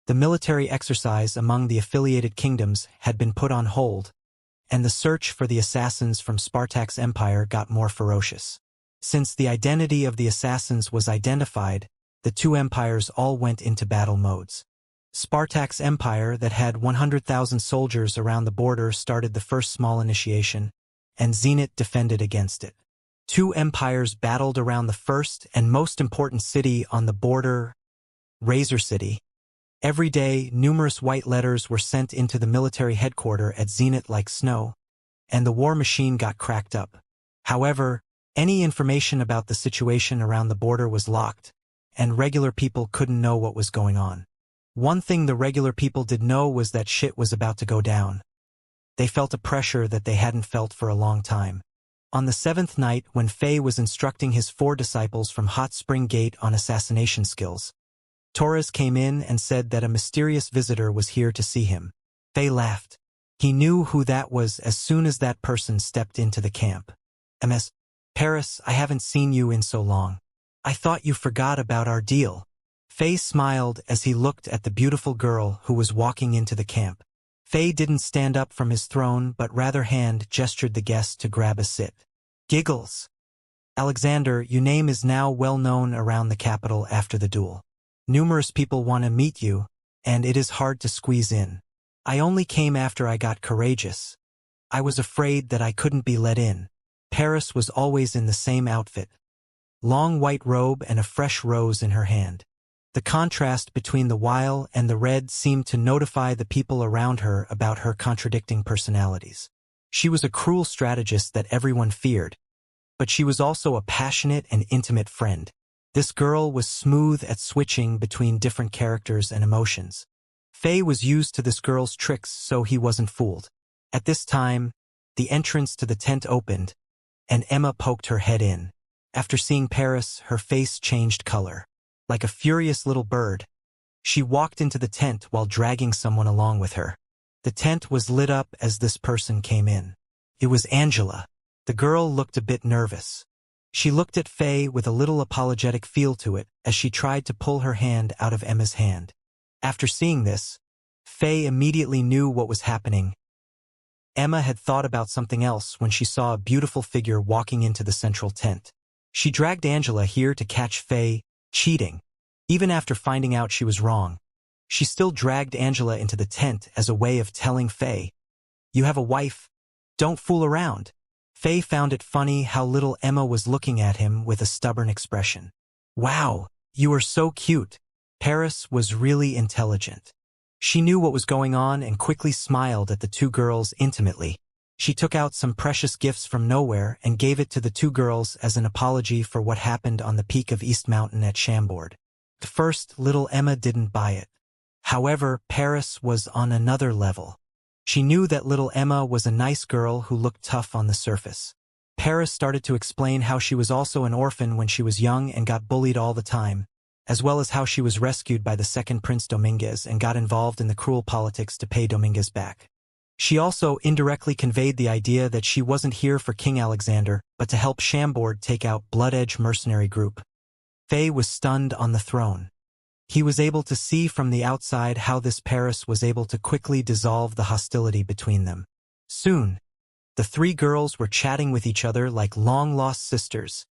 The military exercise among the affiliated kingdoms had been put on hold, and the search for the assassins from Spartak's empire got more ferocious. Since the identity of the assassins was identified, the two empires all went into battle modes. Spartak's empire, that had 100,000 soldiers around the border, started the first small initiation, and Zenit defended against it. Two empires battled around the first and most important city on the border, Razor City. Every day, numerous white letters were sent into the military headquarters at Zenit like snow, and the war machine got cracked up. However, any information about the situation around the border was locked, and regular people couldn't know what was going on. One thing the regular people did know was that shit was about to go down. They felt a pressure that they hadn't felt for a long time. On the seventh night, when Fei was instructing his 4 disciples from Hot Spring Gate on assassination skills, Torres came in and said that a mysterious visitor was here to see him. Fei laughed. He knew who that was as soon as that person stepped into the camp. "Ms. Paris, I haven't seen you in so long. I thought you forgot about our deal." Fei smiled as he looked at the beautiful girl who was walking into the camp. Fei didn't stand up from his throne but rather hand-gestured the guest to grab a sit. Giggles. "Alexander, your name is now well known around the capital after the duel. Numerous people want to meet you, and it is hard to squeeze in. I only came after I got courageous. I was afraid that I couldn't be let in." Paris was always in the same outfit. Long white robe and a fresh rose in her hand. The contrast between the white and the red seemed to notify the people around her about her contradicting personalities. She was a cruel strategist that everyone feared, but she was also a passionate and intimate friend. This girl was smooth at switching between different characters and emotions. Fei was used to this girl's tricks, so he wasn't fooled. At this time, the entrance to the tent opened, and Emma poked her head in. After seeing Paris, her face changed color. Like a furious little bird, she walked into the tent while dragging someone along with her. The tent was lit up as this person came in. It was Angela. The girl looked a bit nervous. She looked at Fei with a little apologetic feel to it as she tried to pull her hand out of Emma's hand. After seeing this, Fei immediately knew what was happening. Emma had thought about something else when she saw a beautiful figure walking into the central tent. She dragged Angela here to catch Fei cheating. Even after finding out she was wrong, she still dragged Angela into the tent as a way of telling Fei, "You have a wife. Don't fool around." Fei found it funny how little Emma was looking at him with a stubborn expression. "Wow, you are so cute." Paris was really intelligent. She knew what was going on and quickly smiled at the two girls intimately. She took out some precious gifts from nowhere and gave it to the two girls as an apology for what happened on the peak of East Mountain at Chambord. At first, little Emma didn't buy it. However, Paris was on another level. She knew that little Emma was a nice girl who looked tough on the surface. Paris started to explain how she was also an orphan when she was young and got bullied all the time, as well as how she was rescued by the second Prince Dominguez and got involved in the cruel politics to pay Dominguez back. She also indirectly conveyed the idea that she wasn't here for King Alexander, but to help Chambord take out Blood Edge mercenary group. Fei was stunned on the throne. He was able to see from the outside how this Paris was able to quickly dissolve the hostility between them. Soon, the three girls were chatting with each other like long-lost sisters.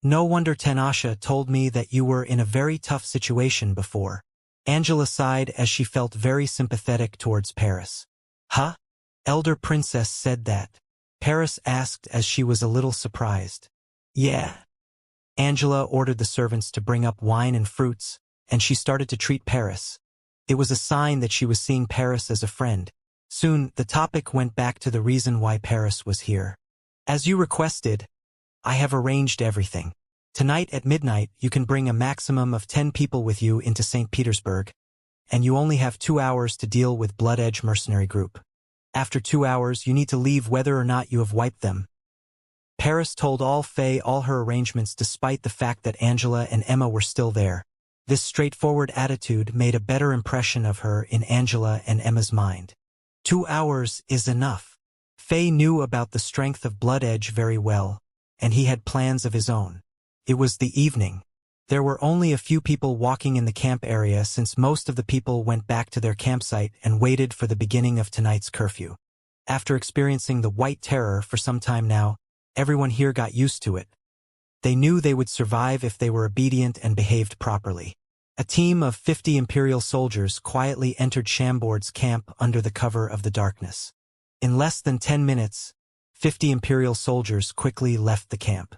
"No wonder Tanasha told me that you were in a very tough situation before." Angela sighed as she felt very sympathetic towards Paris. "Huh? Elder Princess said that?" Paris asked as she was a little surprised. "Yeah." Angela ordered the servants to bring up wine and fruits, and she started to treat Paris. It was a sign that she was seeing Paris as a friend. Soon, the topic went back to the reason why Paris was here. "As you requested, I have arranged everything. Tonight at midnight, you can bring a maximum of 10 people with you into St. Petersburg, and you only have 2 hours to deal with Blood Edge mercenary group. After 2 hours, you need to leave whether or not you have wiped them." Paris told Fei all her arrangements despite the fact that Angela and Emma were still there. This straightforward attitude made a better impression of her in Angela and Emma's mind. 2 hours is enough. Fei knew about the strength of Blood Edge very well, and he had plans of his own. It was the evening. There were only a few people walking in the camp area since most of the people went back to their campsite and waited for the beginning of tonight's curfew. After experiencing the white terror for some time now, everyone here got used to it. They knew they would survive if they were obedient and behaved properly. A team of 50 Imperial soldiers quietly entered Chambord's camp under the cover of the darkness. In less than 10 minutes, 50 Imperial soldiers quickly left the camp.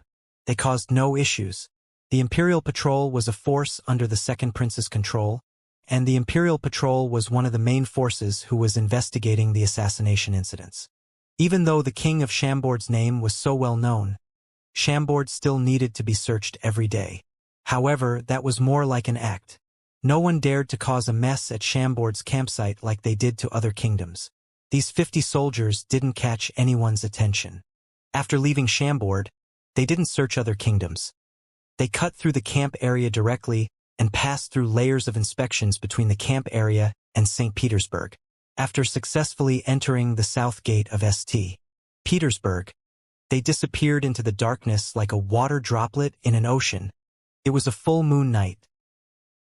They caused no issues. The Imperial Patrol was a force under the Second Prince's control, and the Imperial Patrol was one of the main forces who was investigating the assassination incidents. Even though the King of Chambord's name was so well known, Chambord still needed to be searched every day. However, that was more like an act. No one dared to cause a mess at Chambord's campsite like they did to other kingdoms. These 50 soldiers didn't catch anyone's attention. After leaving Chambord, they didn't search other kingdoms. They cut through the camp area directly and passed through layers of inspections between the camp area and St. Petersburg. After successfully entering the south gate of St. Petersburg, they disappeared into the darkness like a water droplet in an ocean. It was a full moon night.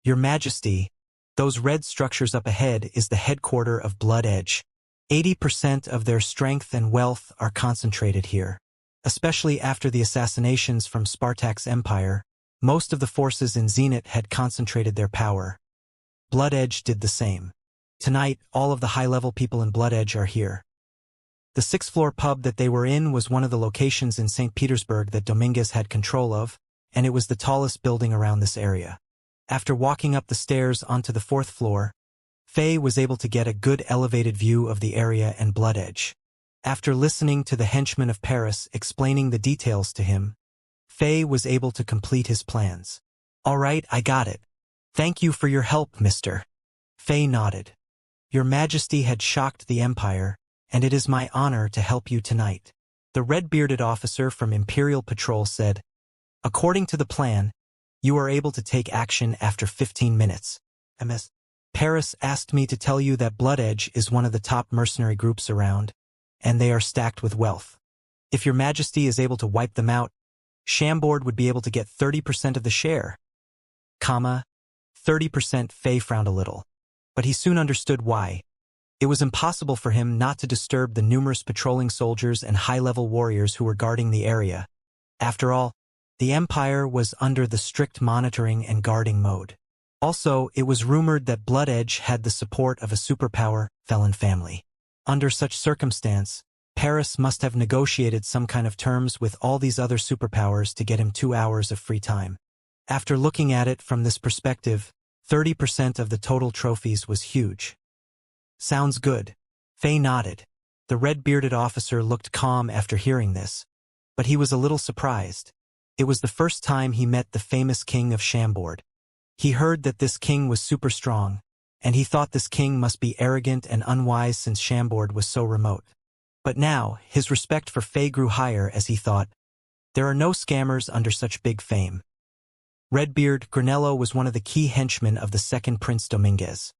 Your Majesty, those red structures up ahead is the headquarter of Blood Edge. 80% of their strength and wealth are concentrated here. Especially after the assassinations from Spartak's empire, most of the forces in Zenit had concentrated their power. Blood Edge did the same. Tonight, all of the high-level people in Blood Edge are here. The sixth-floor pub that they were in was one of the locations in St. Petersburg that Dominguez had control of, and it was the tallest building around this area. After walking up the stairs onto the fourth floor, Faye was able to get a good elevated view of the area and Blood Edge. After listening to the henchman of Paris explaining the details to him, Faye was able to complete his plans. "All right, I got it. Thank you for your help, mister." Faye nodded. "Your Majesty had shocked the Empire, and it is my honor to help you tonight." The red-bearded officer from Imperial Patrol said, "According to the plan, you are able to take action after 15 minutes. Ms. Paris asked me to tell you that Blood Edge is one of the top mercenary groups around, and they are stacked with wealth. If your Majesty is able to wipe them out, Chambord would be able to get 30% of the share." 30%. Faye frowned a little. But he soon understood why. It was impossible for him not to disturb the numerous patrolling soldiers and high-level warriors who were guarding the area. After all, the Empire was under the strict monitoring and guarding mode. Also, it was rumored that Blood Edge had the support of a superpower, Felon family. Under such circumstance, Paris must have negotiated some kind of terms with all these other superpowers to get him 2 hours of free time. After looking at it from this perspective, 30% of the total trophies was huge. "Sounds good." Faye nodded. The red-bearded officer looked calm after hearing this, but he was a little surprised. It was the first time he met the famous king of Chambord. He heard that this king was super strong, and he thought this king must be arrogant and unwise since Chambord was so remote. But now, his respect for Faye grew higher as he thought, there are no scammers under such big fame. Redbeard Granello was one of the key henchmen of the second Prince Dominguez.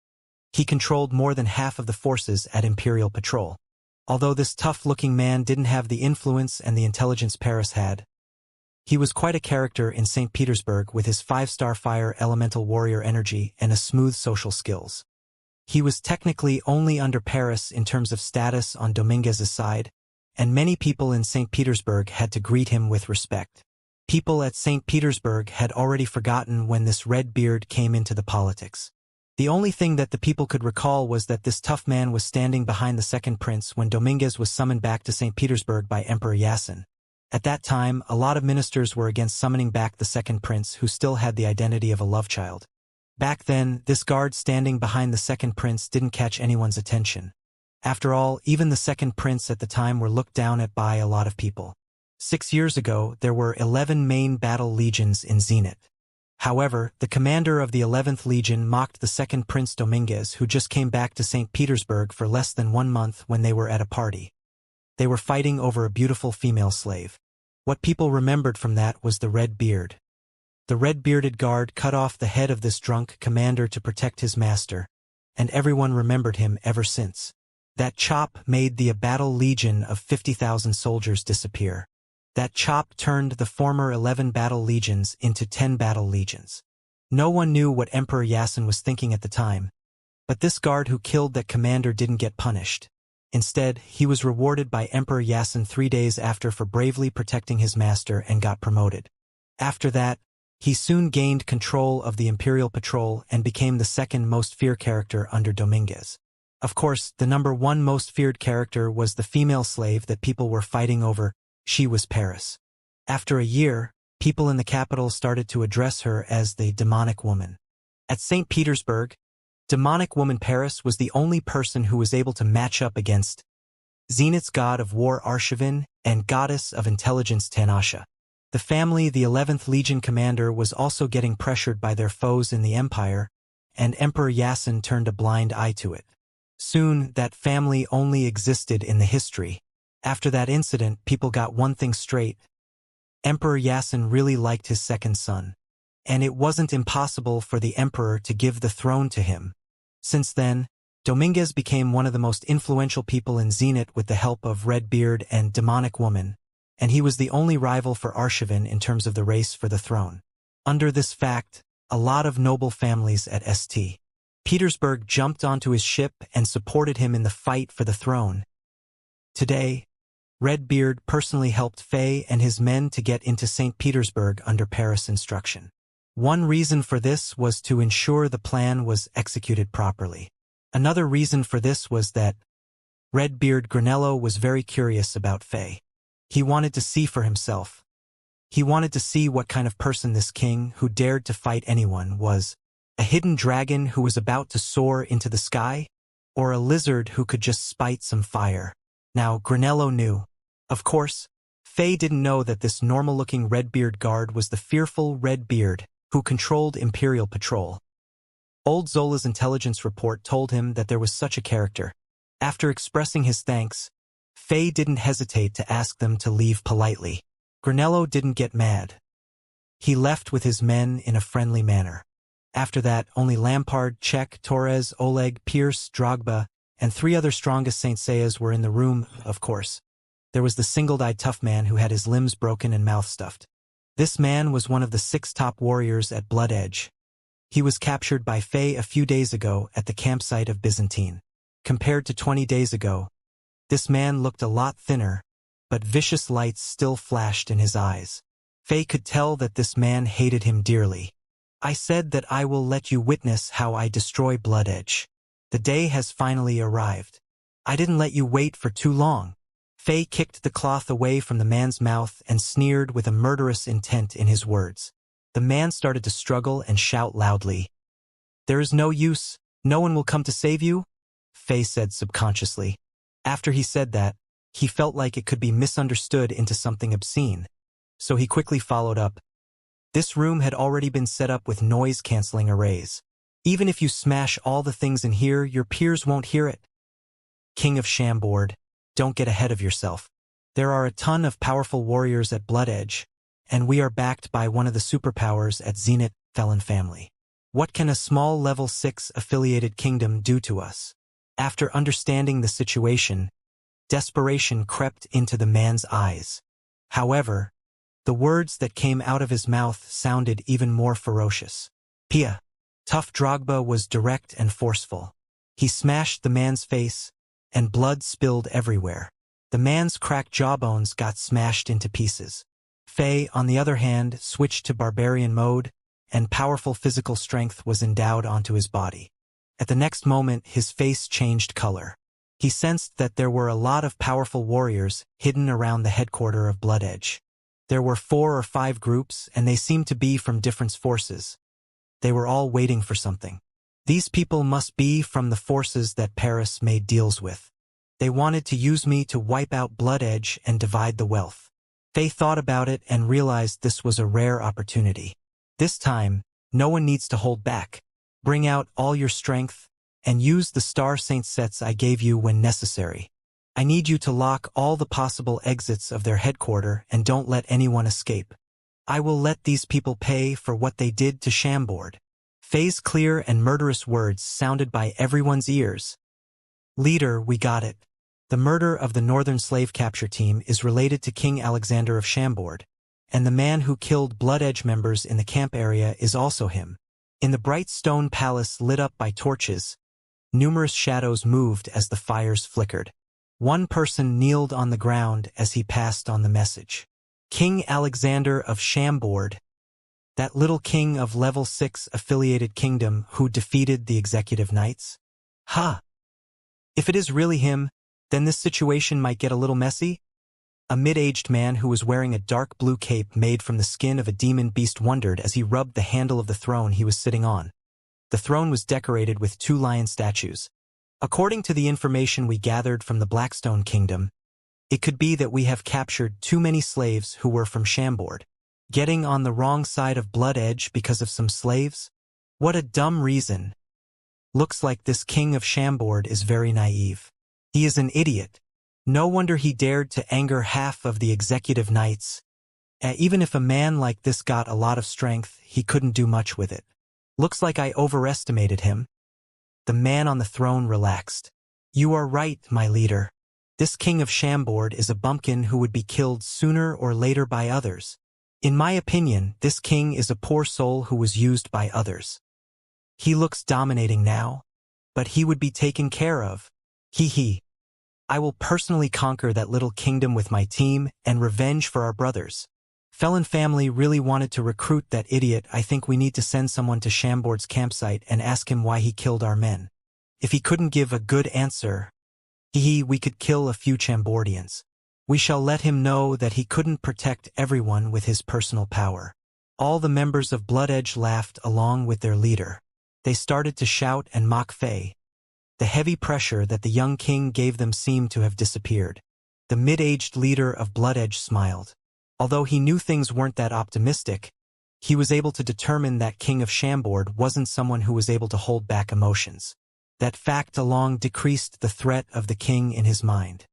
He controlled more than half of the forces at Imperial Patrol. Although this tough-looking man didn't have the influence and the intelligence Paris had, he was quite a character in St. Petersburg with his 5-star fire elemental warrior energy and a smooth social skills. He was technically only under Paris in terms of status on Dominguez's side, and many people in St. Petersburg had to greet him with respect. People at St. Petersburg had already forgotten when this red beard came into the politics. The only thing that the people could recall was that this tough man was standing behind the second prince when Dominguez was summoned back to St. Petersburg by Emperor Yasin. At that time, a lot of ministers were against summoning back the second prince who still had the identity of a love child. Back then, this guard standing behind the second prince didn't catch anyone's attention. After all, even the second prince at the time were looked down at by a lot of people. 6 years ago, there were 11 main battle legions in Zenit. However, the commander of the 11th Legion mocked the second Prince Dominguez who just came back to St. Petersburg for less than 1 month when they were at a party. They were fighting over a beautiful female slave. What people remembered from that was the red beard. The red-bearded guard cut off the head of this drunk commander to protect his master, and everyone remembered him ever since. That chop made the battle legion of 50,000 soldiers disappear. That chop turned the former 11 battle legions into 10 battle legions. No one knew what Emperor Yasin was thinking at the time, but this guard who killed that commander didn't get punished. Instead, he was rewarded by Emperor Yasin 3 days after for bravely protecting his master and got promoted. After that, he soon gained control of the Imperial Patrol and became the second most feared character under Dominguez. Of course, the number one most feared character was the female slave that people were fighting over. She was Paris. After a year, people in the capital started to address her as the demonic woman. At St. Petersburg, demonic woman Paris was the only person who was able to match up against Zenith's god of war Arshavin and goddess of intelligence Xianxia. The family, the 11th Legion commander, was also getting pressured by their foes in the empire, and Emperor Yasin turned a blind eye to it. Soon, that family only existed in the history. After that incident, people got one thing straight. Emperor Yasin really liked his second son, and it wasn't impossible for the emperor to give the throne to him. Since then, Dominguez became one of the most influential people in Zenith with the help of Redbeard and Demonic Woman, and he was the only rival for Arshavin in terms of the race for the throne. Under this fact, a lot of noble families at St. Petersburg jumped onto his ship and supported him in the fight for the throne. Today, Redbeard personally helped Fei and his men to get into St. Petersburg under Paris' instruction. One reason for this was to ensure the plan was executed properly. Another reason for this was that Redbeard Granello was very curious about Fei. He wanted to see for himself. He wanted to see what kind of person this king, who dared to fight anyone, was. A hidden dragon who was about to soar into the sky? Or a lizard who could just spite some fire? Now, Granello knew. Of course, Fei didn't know that this normal-looking Redbeard guard was the fearful Redbeard who controlled Imperial Patrol. Old Zola's intelligence report told him that there was such a character. After expressing his thanks, Fei didn't hesitate to ask them to leave politely. Granello didn't get mad. He left with his men in a friendly manner. After that, only Lampard, Czech, Torres, Oleg, Pierce, Drogba, and 3 other strongest Saint Seiyas were in the room, of course. There was the single-eyed tough man who had his limbs broken and mouth stuffed. This man was one of the 6 top warriors at Blood Edge. He was captured by Fei a few days ago at the campsite of Byzantine. Compared to 20 days ago, this man looked a lot thinner, but vicious lights still flashed in his eyes. Fei could tell that this man hated him dearly. I said that I will let you witness how I destroy Blood Edge. The day has finally arrived. I didn't let you wait for too long. Fei kicked the cloth away from the man's mouth and sneered with a murderous intent in his words. The man started to struggle and shout loudly. There is no use. No one will come to save you? Fei said subconsciously. After he said that, he felt like it could be misunderstood into something obscene. So he quickly followed up. This room had already been set up with noise-canceling arrays. Even if you smash all the things in here, your peers won't hear it. King of Chambord, don't get ahead of yourself. There are a ton of powerful warriors at Blood Edge, and we are backed by one of the superpowers at Zenith, Felon Family. What can a small level 6 affiliated kingdom do to us? After understanding the situation, desperation crept into the man's eyes. However, the words that came out of his mouth sounded even more ferocious. Pia. Tough Drogba was direct and forceful. He smashed the man's face, and blood spilled everywhere. The man's cracked jawbones got smashed into pieces. Fei, on the other hand, switched to barbarian mode, and powerful physical strength was endowed onto his body. At the next moment, his face changed color. He sensed that there were a lot of powerful warriors hidden around the headquarters of Blood Edge. There were 4 or 5 groups, and they seemed to be from different forces. They were all waiting for something. These people must be from the forces that Paris made deals with. They wanted to use me to wipe out Blood Edge and divide the wealth. Fei thought about it and realized this was a rare opportunity. This time, no one needs to hold back. Bring out all your strength, and use the Star Saint sets I gave you when necessary. I need you to lock all the possible exits of their headquarters and don't let anyone escape. I will let these people pay for what they did to Chambord. Fei's clear and murderous words sounded by everyone's ears. Leader, we got it. The murder of the Northern Slave Capture Team is related to King Alexander of Chambord, and the man who killed Blood Edge members in the camp area is also him. In the bright stone palace lit up by torches, numerous shadows moved as the fires flickered. One person kneeled on the ground as he passed on the message. King Alexander of Chambord, that little king of level 6 affiliated kingdom who defeated the executive knights? Ha! If it is really him, then this situation might get a little messy. A mid-aged man who was wearing a dark blue cape made from the skin of a demon beast wondered as he rubbed the handle of the throne he was sitting on. The throne was decorated with 2 lion statues. According to the information we gathered from the Blackstone Kingdom, it could be that we have captured too many slaves who were from Chambord. Getting on the wrong side of Blood Edge because of some slaves? What a dumb reason. Looks like this king of Chambord is very naive. He is an idiot. No wonder he dared to anger half of the executive knights. Even if a man like this got a lot of strength, he couldn't do much with it. Looks like I overestimated him. The man on the throne relaxed. You are right, my leader. This king of Chambord is a bumpkin who would be killed sooner or later by others. In my opinion, this king is a poor soul who was used by others. He looks dominating now, but he would be taken care of. Hee. I will personally conquer that little kingdom with my team and revenge for our brothers. Felon family really wanted to recruit that idiot. I think we need to send someone to Chambord's campsite and ask him why he killed our men. If he couldn't give a good answer, we could kill a few Chambordians. We shall let him know that he couldn't protect everyone with his personal power. All the members of Blood Edge laughed along with their leader. They started to shout and mock Faye. The heavy pressure that the young king gave them seemed to have disappeared. The mid-aged leader of Blood Edge smiled. Although he knew things weren't that optimistic, he was able to determine that King of Chambord wasn't someone who was able to hold back emotions. That fact alone decreased the threat of the king in his mind.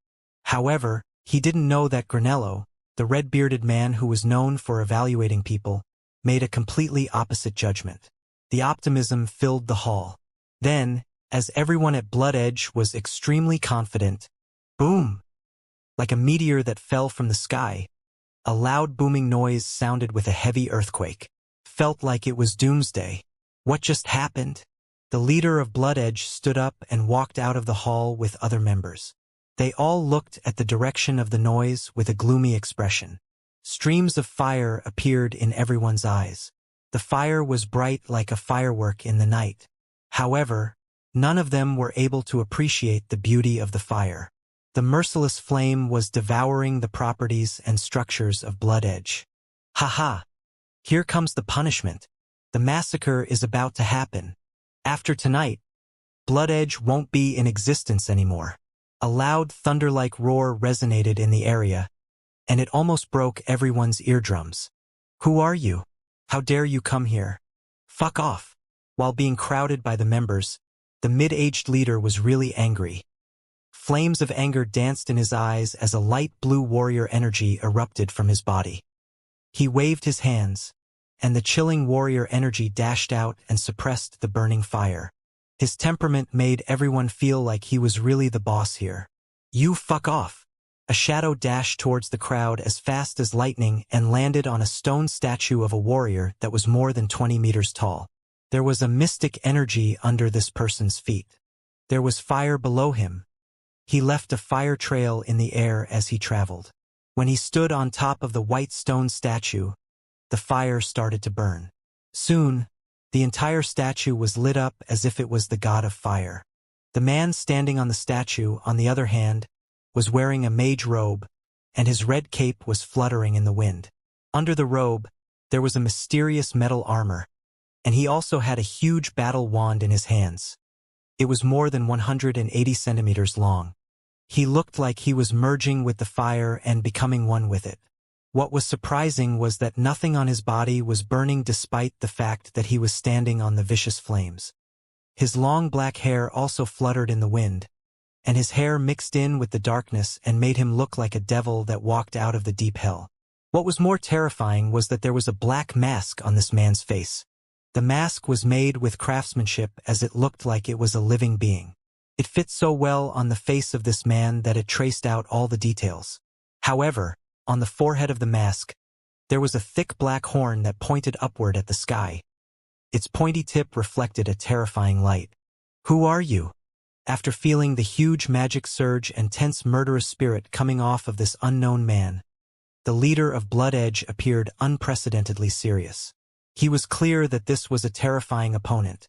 However, he didn't know that Granello, the red-bearded man who was known for evaluating people, made a completely opposite judgment. The optimism filled the hall. Then, as everyone at Blood Edge was extremely confident, boom! Like a meteor that fell from the sky, a loud booming noise sounded with a heavy earthquake. Felt like it was doomsday. What just happened? The leader of Blood Edge stood up and walked out of the hall with other members. They all looked at the direction of the noise with a gloomy expression. Streams of fire appeared in everyone's eyes. The fire was bright like a firework in the night. However, none of them were able to appreciate the beauty of the fire. The merciless flame was devouring the properties and structures of Blood Edge. Ha! Here comes the punishment. The massacre is about to happen. After tonight, Blood Edge won't be in existence anymore. A loud thunder-like roar resonated in the area, and it almost broke everyone's eardrums. Who are you? How dare you come here? Fuck off. While being crowded by the members, the mid-aged leader was really angry. Flames of anger danced in his eyes as a light blue warrior energy erupted from his body. He waved his hands, and the chilling warrior energy dashed out and suppressed the burning fire. His temperament made everyone feel like he was really the boss here. You fuck off. A shadow dashed towards the crowd as fast as lightning and landed on a stone statue of a warrior that was more than 20 meters tall. There was a mystic energy under this person's feet. There was fire below him. He left a fire trail in the air as he traveled. When he stood on top of the white stone statue, the fire started to burn. Soon, the entire statue was lit up as if it was the god of fire. The man standing on the statue, on the other hand, was wearing a mage robe, and his red cape was fluttering in the wind. Under the robe, there was a mysterious metal armor, and he also had a huge battle wand in his hands. It was more than 180 centimeters long. He looked like he was merging with the fire and becoming one with it. What was surprising was that nothing on his body was burning despite the fact that he was standing on the vicious flames. His long black hair also fluttered in the wind, and his hair mixed in with the darkness and made him look like a devil that walked out of the deep hell. What was more terrifying was that there was a black mask on this man's face. The mask was made with craftsmanship as it looked like it was a living being. It fit so well on the face of this man that it traced out all the details. However, on the forehead of the mask, there was a thick black horn that pointed upward at the sky. Its pointy tip reflected a terrifying light. "Who are you?" After feeling the huge magic surge and tense murderous spirit coming off of this unknown man, the leader of Blood Edge appeared unprecedentedly serious. He was clear that this was a terrifying opponent.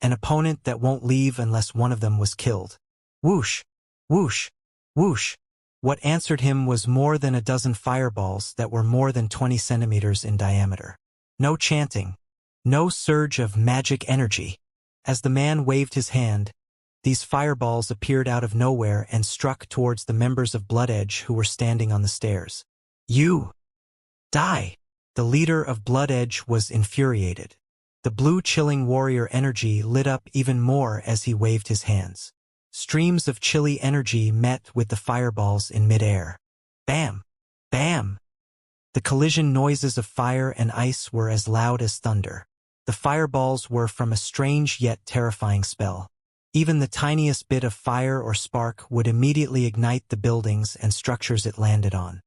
An opponent that won't leave unless one of them was killed. Whoosh! Whoosh! Whoosh! What answered him was more than a dozen fireballs that were more than 20 centimeters in diameter. No chanting. No surge of magic energy. As the man waved his hand, these fireballs appeared out of nowhere and struck towards the members of Blood Edge who were standing on the stairs. "You! Die!" The leader of Blood Edge was infuriated. The blue chilling warrior energy lit up even more as he waved his hands. Streams of chilly energy met with the fireballs in midair. Bam! Bam! The collision noises of fire and ice were as loud as thunder. The fireballs were from a strange yet terrifying spell. Even the tiniest bit of fire or spark would immediately ignite the buildings and structures it landed on.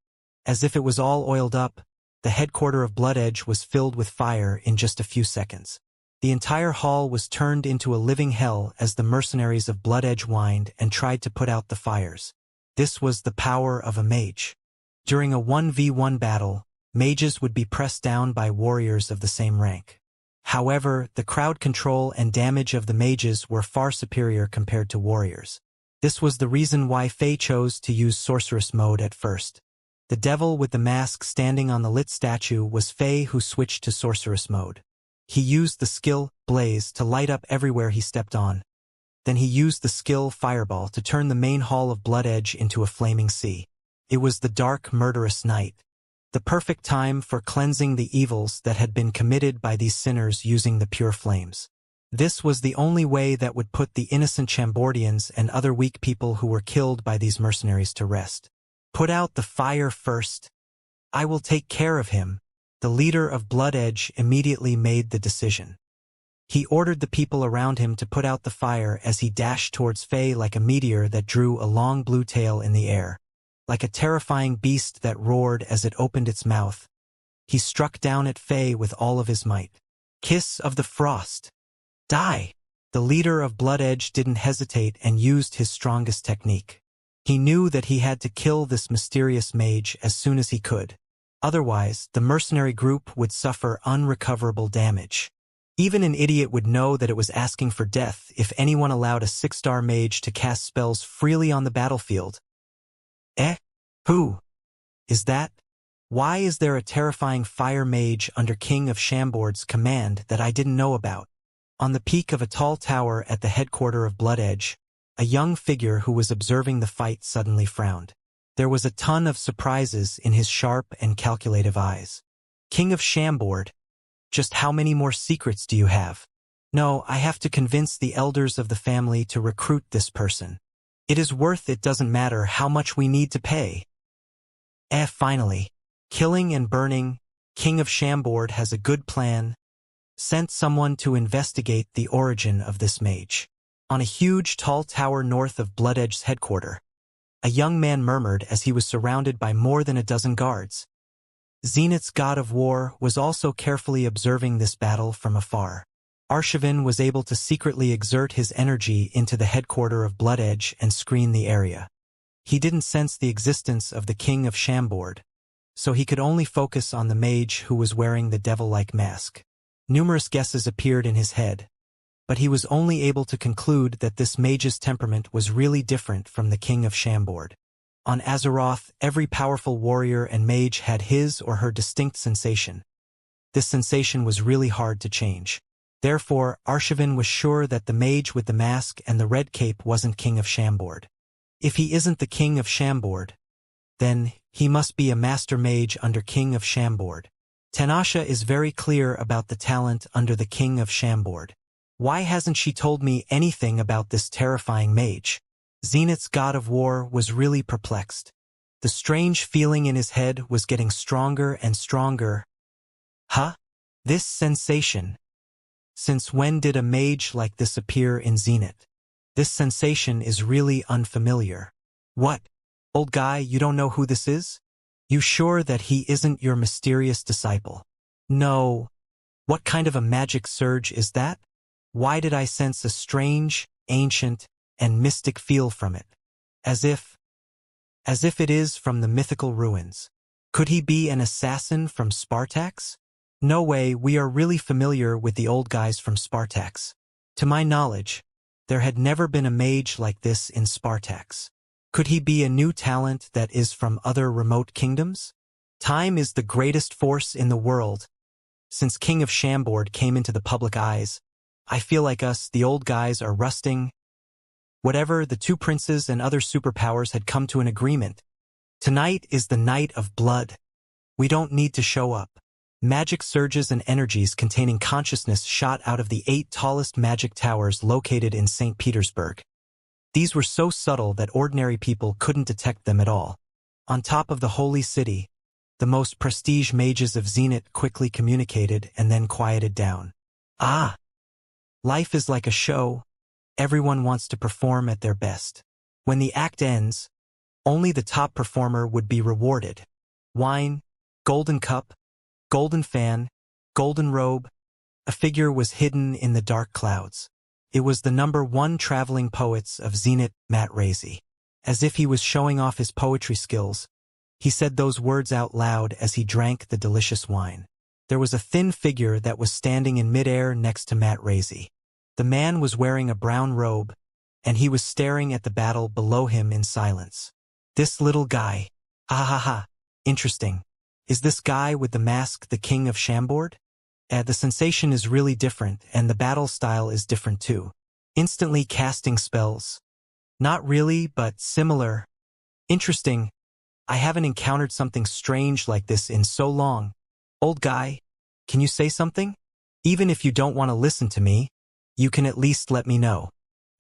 As if it was all oiled up, the headquarters of Blood Edge was filled with fire in just a few seconds. The entire hall was turned into a living hell as the mercenaries of Blood Edge whined and tried to put out the fires. This was the power of a mage. During a 1v1 battle, mages would be pressed down by warriors of the same rank. However, the crowd control and damage of the mages were far superior compared to warriors. This was the reason why Faye chose to use sorceress mode at first. The devil with the mask standing on the lit statue was Faye, who switched to sorceress mode. He used the skill Blaze to light up everywhere he stepped on. Then he used the skill Fireball to turn the main hall of Blood Edge into a flaming sea. It was the dark, murderous night. The perfect time for cleansing the evils that had been committed by these sinners using the pure flames. This was the only way that would put the innocent Chambordians and other weak people who were killed by these mercenaries to rest. "Put out the fire first. I will take care of him." The leader of Blood Edge immediately made the decision. He ordered the people around him to put out the fire as he dashed towards Faye like a meteor that drew a long blue tail in the air. Like a terrifying beast that roared as it opened its mouth, he struck down at Faye with all of his might. "Kiss of the Frost. Die!" The leader of Blood Edge didn't hesitate and used his strongest technique. He knew that he had to kill this mysterious mage as soon as he could. Otherwise, the mercenary group would suffer unrecoverable damage. Even an idiot would know that it was asking for death if anyone allowed a 6-star mage to cast spells freely on the battlefield. Who is that? Why is there a terrifying fire mage under King of Shambord's command that I didn't know about? On the peak of a tall tower at the headquarters of Blood Edge, a young figure who was observing the fight suddenly frowned. There was a ton of surprises in his sharp and calculative eyes. "King of Shambord, just how many more secrets do you have?" "No, I have to convince the elders of the family to recruit this person. It is worth it, doesn't matter how much we need to pay." Finally. Killing and burning, King of Shambord has a good plan. Sent someone to investigate the origin of this mage. On a huge tall tower north of Blood Edge's headquarters, a young man murmured as he was surrounded by more than a dozen guards. Zenith's god of war was also carefully observing this battle from afar. Arshavin was able to secretly exert his energy into the headquarters of Blood Edge and screen the area. He didn't sense the existence of the King of Shambord, so he could only focus on the mage who was wearing the devil-like mask. Numerous guesses appeared in his head, but he was only able to conclude that this mage's temperament was really different from the King of Shambord. On Azeroth, every powerful warrior and mage had his or her distinct sensation. This sensation was really hard to change. Therefore, Arshavin was sure that the mage with the mask and the red cape wasn't King of Shambord. If he isn't the King of Shambord, then he must be a master mage under King of Shambord. Tanasha is very clear about the talent under the King of Shambord. Why hasn't she told me anything about this terrifying mage? Zenith's god of war was really perplexed. The strange feeling in his head was getting stronger and stronger. This sensation. Since when did a mage like this appear in Zenith? This sensation is really unfamiliar. What? Old guy, you don't know who this is? You sure that he isn't your mysterious disciple? No. What kind of a magic surge is that? Why did I sense a strange, ancient, and mystic feel from it? As if it is from the mythical ruins. Could he be an assassin from Spartax? No way, we are really familiar with the old guys from Spartax. To my knowledge, there had never been a mage like this in Spartax. Could he be a new talent that is from other remote kingdoms? Time is the greatest force in the world. Since King of Chambord came into the public eyes, I feel like us, the old guys, are rusting. Whatever, the two princes and other superpowers had come to an agreement. Tonight is the night of blood. We don't need to show up. Magic surges and energies containing consciousness shot out of the 8 tallest magic towers located in St. Petersburg. These were so subtle that ordinary people couldn't detect them at all. On top of the holy city, the most prestige mages of Zenith quickly communicated and then quieted down. Ah! Life is like a show. Everyone wants to perform at their best. When the act ends, only the top performer would be rewarded. Wine, golden cup, golden fan, golden robe. A figure was hidden in the dark clouds. It was the #1 traveling poets of Zenith, Matt Razy. As if he was showing off his poetry skills, he said those words out loud as he drank the delicious wine. There was a thin figure that was standing in midair next to Matt Razy. The man was wearing a brown robe, and he was staring at the battle below him in silence. This little guy. Ah ha ha. Interesting. Is this guy with the mask the King of Chambord? The sensation is really different, and the battle style is different too. Instantly casting spells. Not really, but similar. Interesting. I haven't encountered something strange like this in so long. Old guy, can you say something? Even if you don't want to listen to me, you can at least let me know.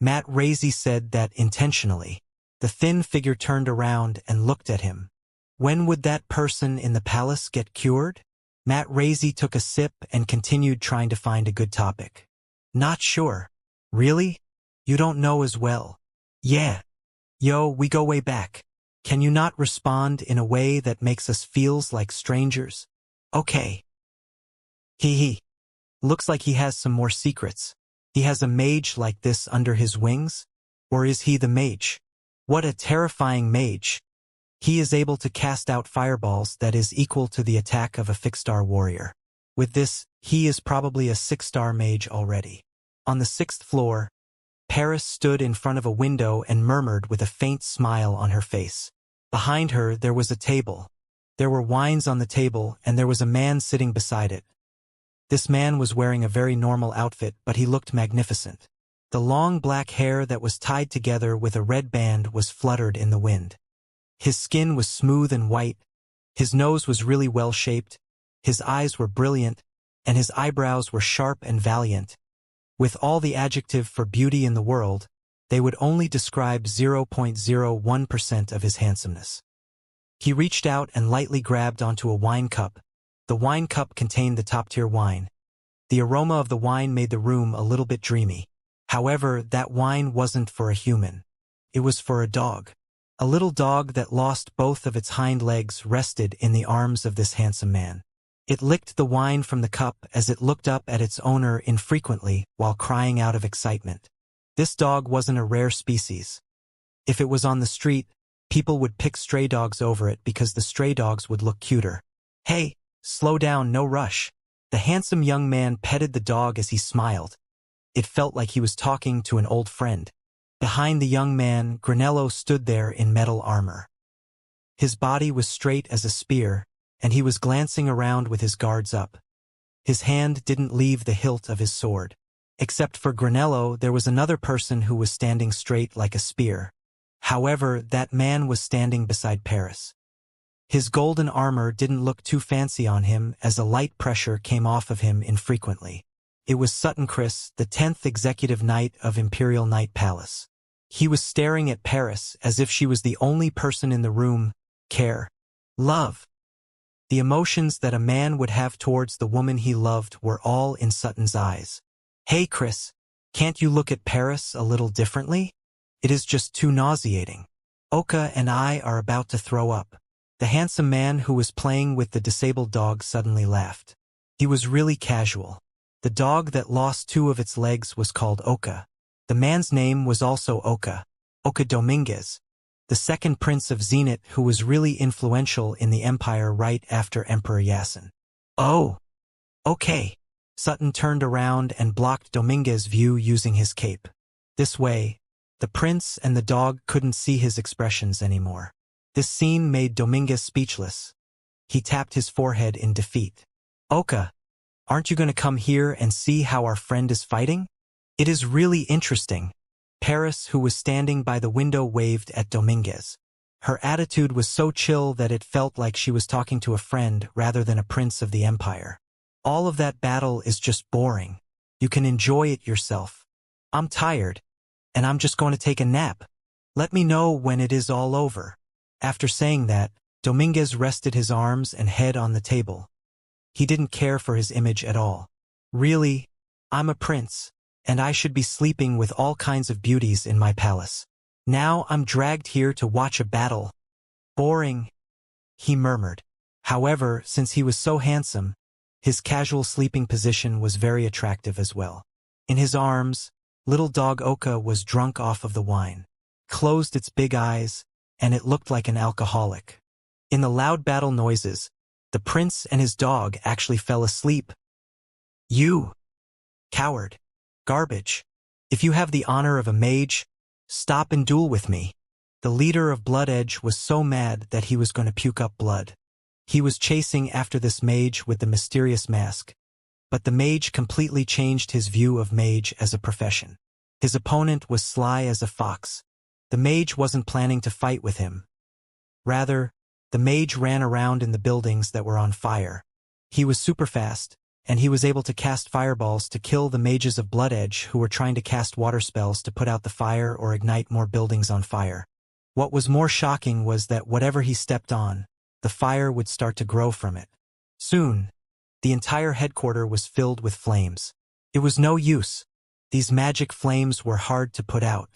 Matt Razy said that intentionally. The thin figure turned around and looked at him. When would that person in the palace get cured? Matt Razy took a sip and continued trying to find a good topic. Not sure. Really? You don't know as well. Yeah. Yo, we go way back. Can you not respond in a way that makes us feels like strangers? Okay. Hee. Looks like he has some more secrets. He has a mage like this under his wings? Or is he the mage? What a terrifying mage. He is able to cast out fireballs that is equal to the attack of a 6-star warrior. With this, he is probably a 6-star mage already. On the 6th floor, Paris stood in front of a window and murmured with a faint smile on her face. Behind her, there was a table. There were wines on the table, and there was a man sitting beside it. This man was wearing a very normal outfit, but he looked magnificent. The long black hair that was tied together with a red band was fluttered in the wind. His skin was smooth and white, his nose was really well-shaped, his eyes were brilliant, and his eyebrows were sharp and valiant. With all the adjective for beauty in the world, they would only describe 0.01% of his handsomeness. He reached out and lightly grabbed onto a wine cup. The wine cup contained the top-tier wine. The aroma of the wine made the room a little bit dreamy. However, that wine wasn't for a human. It was for a dog. A little dog that lost both of its hind legs rested in the arms of this handsome man. It licked the wine from the cup as it looked up at its owner infrequently while crying out of excitement. This dog wasn't a rare species. If it was on the street, people would pick stray dogs over it because the stray dogs would look cuter. Hey, slow down, no rush. The handsome young man petted the dog as he smiled. It felt like he was talking to an old friend. Behind the young man, Granello stood there in metal armor. His body was straight as a spear, and he was glancing around with his guards up. His hand didn't leave the hilt of his sword. Except for Granello, there was another person who was standing straight like a spear. However, that man was standing beside Paris. His golden armor didn't look too fancy on him as a light pressure came off of him infrequently. It was Sutton Chris, the 10th executive knight of Imperial Night Palace. He was staring at Paris as if she was the only person in the room. Care. Love. The emotions that a man would have towards the woman he loved were all in Sutton's eyes. Hey Chris, Can't you look at Paris a little differently? It is just too nauseating. Oka and I are about to throw up. The handsome man who was playing with the disabled dog suddenly laughed. He was really casual. The dog that lost 2 of its legs was called Oka. The man's name was also Oka Dominguez, the second prince of Zenit who was really influential in the empire right after Emperor Yasin. Oh, okay. Sutton turned around and blocked Dominguez's view using his cape. This way, the prince and the dog couldn't see his expressions anymore. This scene made Dominguez speechless. He tapped his forehead in defeat. Oka, aren't you going to come here and see how our friend is fighting? It is really interesting. Paris, who was standing by the window, waved at Dominguez. Her attitude was so chill that it felt like she was talking to a friend rather than a prince of the empire. All of that battle is just boring. You can enjoy it yourself. I'm tired, and I'm just going to take a nap. Let me know when it is all over. After saying that, Dominguez rested his arms and head on the table. He didn't care for his image at all. Really, I'm a prince, and I should be sleeping with all kinds of beauties in my palace. Now I'm dragged here to watch a battle. Boring, he murmured. However, since he was so handsome, his casual sleeping position was very attractive as well. In his arms, little dog Oka was drunk off of the wine, closed its big eyes, and it looked like an alcoholic. In the loud battle noises, the prince and his dog actually fell asleep. You coward. Garbage. If you have the honor of a mage, stop and duel with me. The leader of Blood Edge was so mad that he was going to puke up blood. He was chasing after this mage with the mysterious mask, but the mage completely changed his view of mage as a profession. His opponent was sly as a fox. The mage wasn't planning to fight with him. Rather, the mage ran around in the buildings that were on fire. He was super fast, and he was able to cast fireballs to kill the mages of Blood Edge who were trying to cast water spells to put out the fire or ignite more buildings on fire. What was more shocking was that whatever he stepped on, the fire would start to grow from it. Soon, the entire headquarters was filled with flames. It was no use. These magic flames were hard to put out.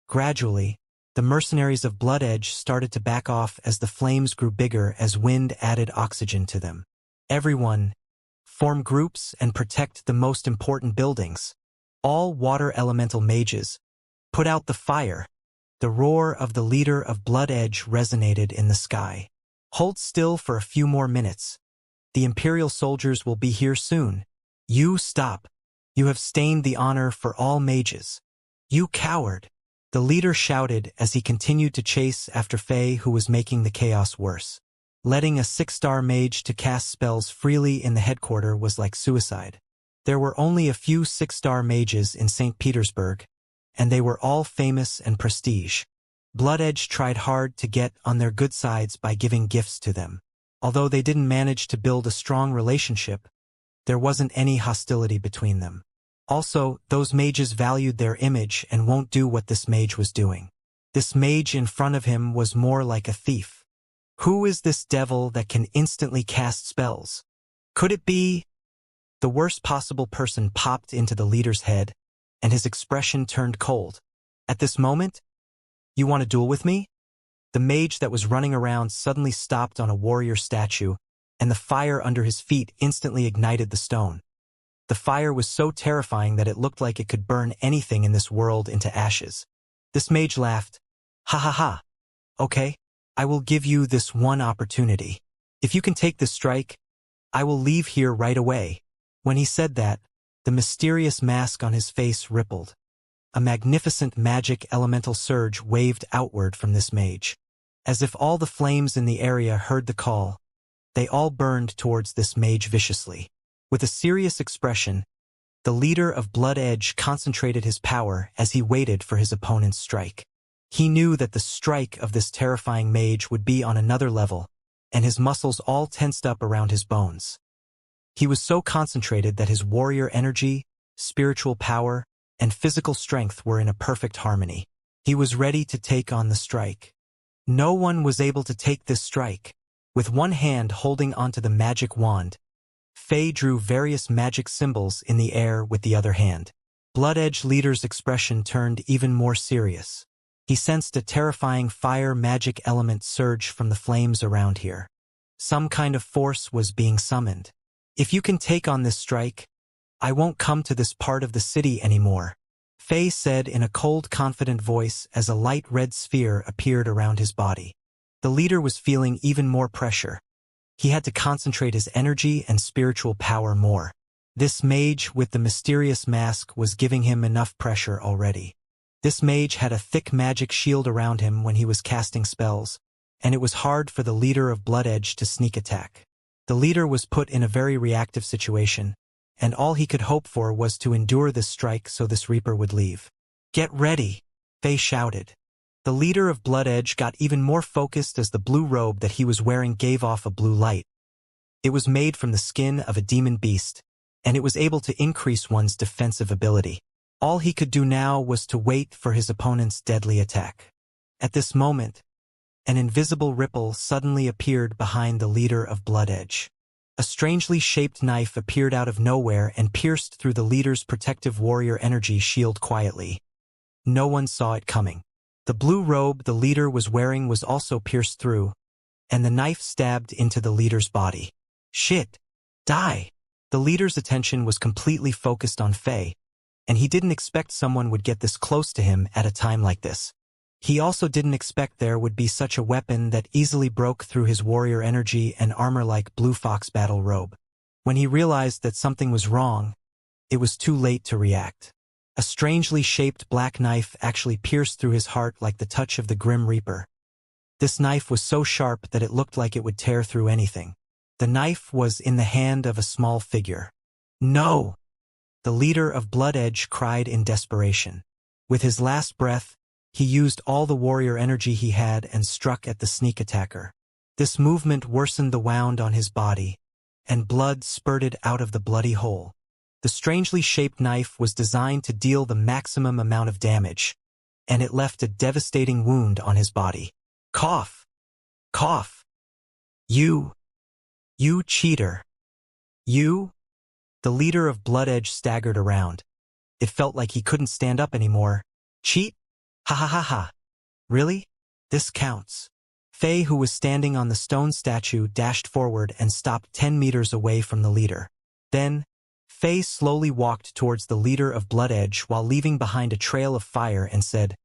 Gradually, the mercenaries of Blood Edge started to back off as the flames grew bigger as wind added oxygen to them. Everyone, form groups and protect the most important buildings. All water elemental mages, put out the fire. The roar of the leader of Blood Edge resonated in the sky. Hold still for a few more minutes. The Imperial soldiers will be here soon. You stop. You have stained the honor for all mages. You coward. The leader shouted as he continued to chase after Faye, who was making the chaos worse. Letting a 6-star mage to cast spells freely in the headquarters was like suicide. There were only a few 6-star mages in St. Petersburg, and they were all famous and prestige. Blood Edge tried hard to get on their good sides by giving gifts to them. Although they didn't manage to build a strong relationship, there wasn't any hostility between them. Also, those mages valued their image and won't do what this mage was doing. This mage in front of him was more like a thief. Who is this devil that can instantly cast spells? Could it be? The worst possible person popped into the leader's head, and his expression turned cold. At this moment, you want to duel with me? The mage that was running around suddenly stopped on a warrior statue, and the fire under his feet instantly ignited the stone. The fire was so terrifying that it looked like it could burn anything in this world into ashes. This mage laughed. Ha ha ha. Okay, I will give you this one opportunity. If you can take this strike, I will leave here right away. When he said that, the mysterious mask on his face rippled. A magnificent magic elemental surge waved outward from this mage. As if all the flames in the area heard the call, they all burned towards this mage viciously. With a serious expression, the leader of Blood Edge concentrated his power as he waited for his opponent's strike. He knew that the strike of this terrifying mage would be on another level, and his muscles all tensed up around his bones. He was so concentrated that his warrior energy, spiritual power, and physical strength were in a perfect harmony. He was ready to take on the strike. No one was able to take this strike. With one hand holding onto the magic wand, Faye drew various magic symbols in the air with the other hand. Blood Edge leader's expression turned even more serious. He sensed a terrifying fire magic element surge from the flames around here. Some kind of force was being summoned. If you can take on this strike, I won't come to this part of the city anymore, Fei said in a cold, confident voice as a light red sphere appeared around his body. The leader was feeling even more pressure. He had to concentrate his energy and spiritual power more. This mage with the mysterious mask was giving him enough pressure already. This mage had a thick magic shield around him when he was casting spells, and it was hard for the leader of Blood Edge to sneak attack. The leader was put in a very reactive situation, and all he could hope for was to endure this strike so this Reaper would leave. "Get ready!" Fei shouted. The leader of Blood Edge got even more focused as the blue robe that he was wearing gave off a blue light. It was made from the skin of a demon beast, and it was able to increase one's defensive ability. All he could do now was to wait for his opponent's deadly attack. At this moment, an invisible ripple suddenly appeared behind the leader of Blood Edge. A strangely shaped knife appeared out of nowhere and pierced through the leader's protective warrior energy shield quietly. No one saw it coming. The blue robe the leader was wearing was also pierced through, and the knife stabbed into the leader's body. "Shit! Die!" The leader's attention was completely focused on Fei, and he didn't expect someone would get this close to him at a time like this. He also didn't expect there would be such a weapon that easily broke through his warrior energy and armor-like Blue Fox battle robe. When he realized that something was wrong, it was too late to react. A strangely shaped black knife actually pierced through his heart like the touch of the Grim Reaper. This knife was so sharp that it looked like it would tear through anything. The knife was in the hand of a small figure. "No!" The leader of Blood Edge cried in desperation. With his last breath, he used all the warrior energy he had and struck at the sneak attacker. This movement worsened the wound on his body, and blood spurted out of the bloody hole. The strangely shaped knife was designed to deal the maximum amount of damage, and it left a devastating wound on his body. "Cough! Cough! You cheater! You?" The leader of Blood Edge staggered around. It felt like he couldn't stand up anymore. "Cheat? Ha ha ha ha. Really? This counts." Fei, who was standing on the stone statue, dashed forward and stopped 10 meters away from the leader. Then, Fei slowly walked towards the leader of Blood Edge while leaving behind a trail of fire and said,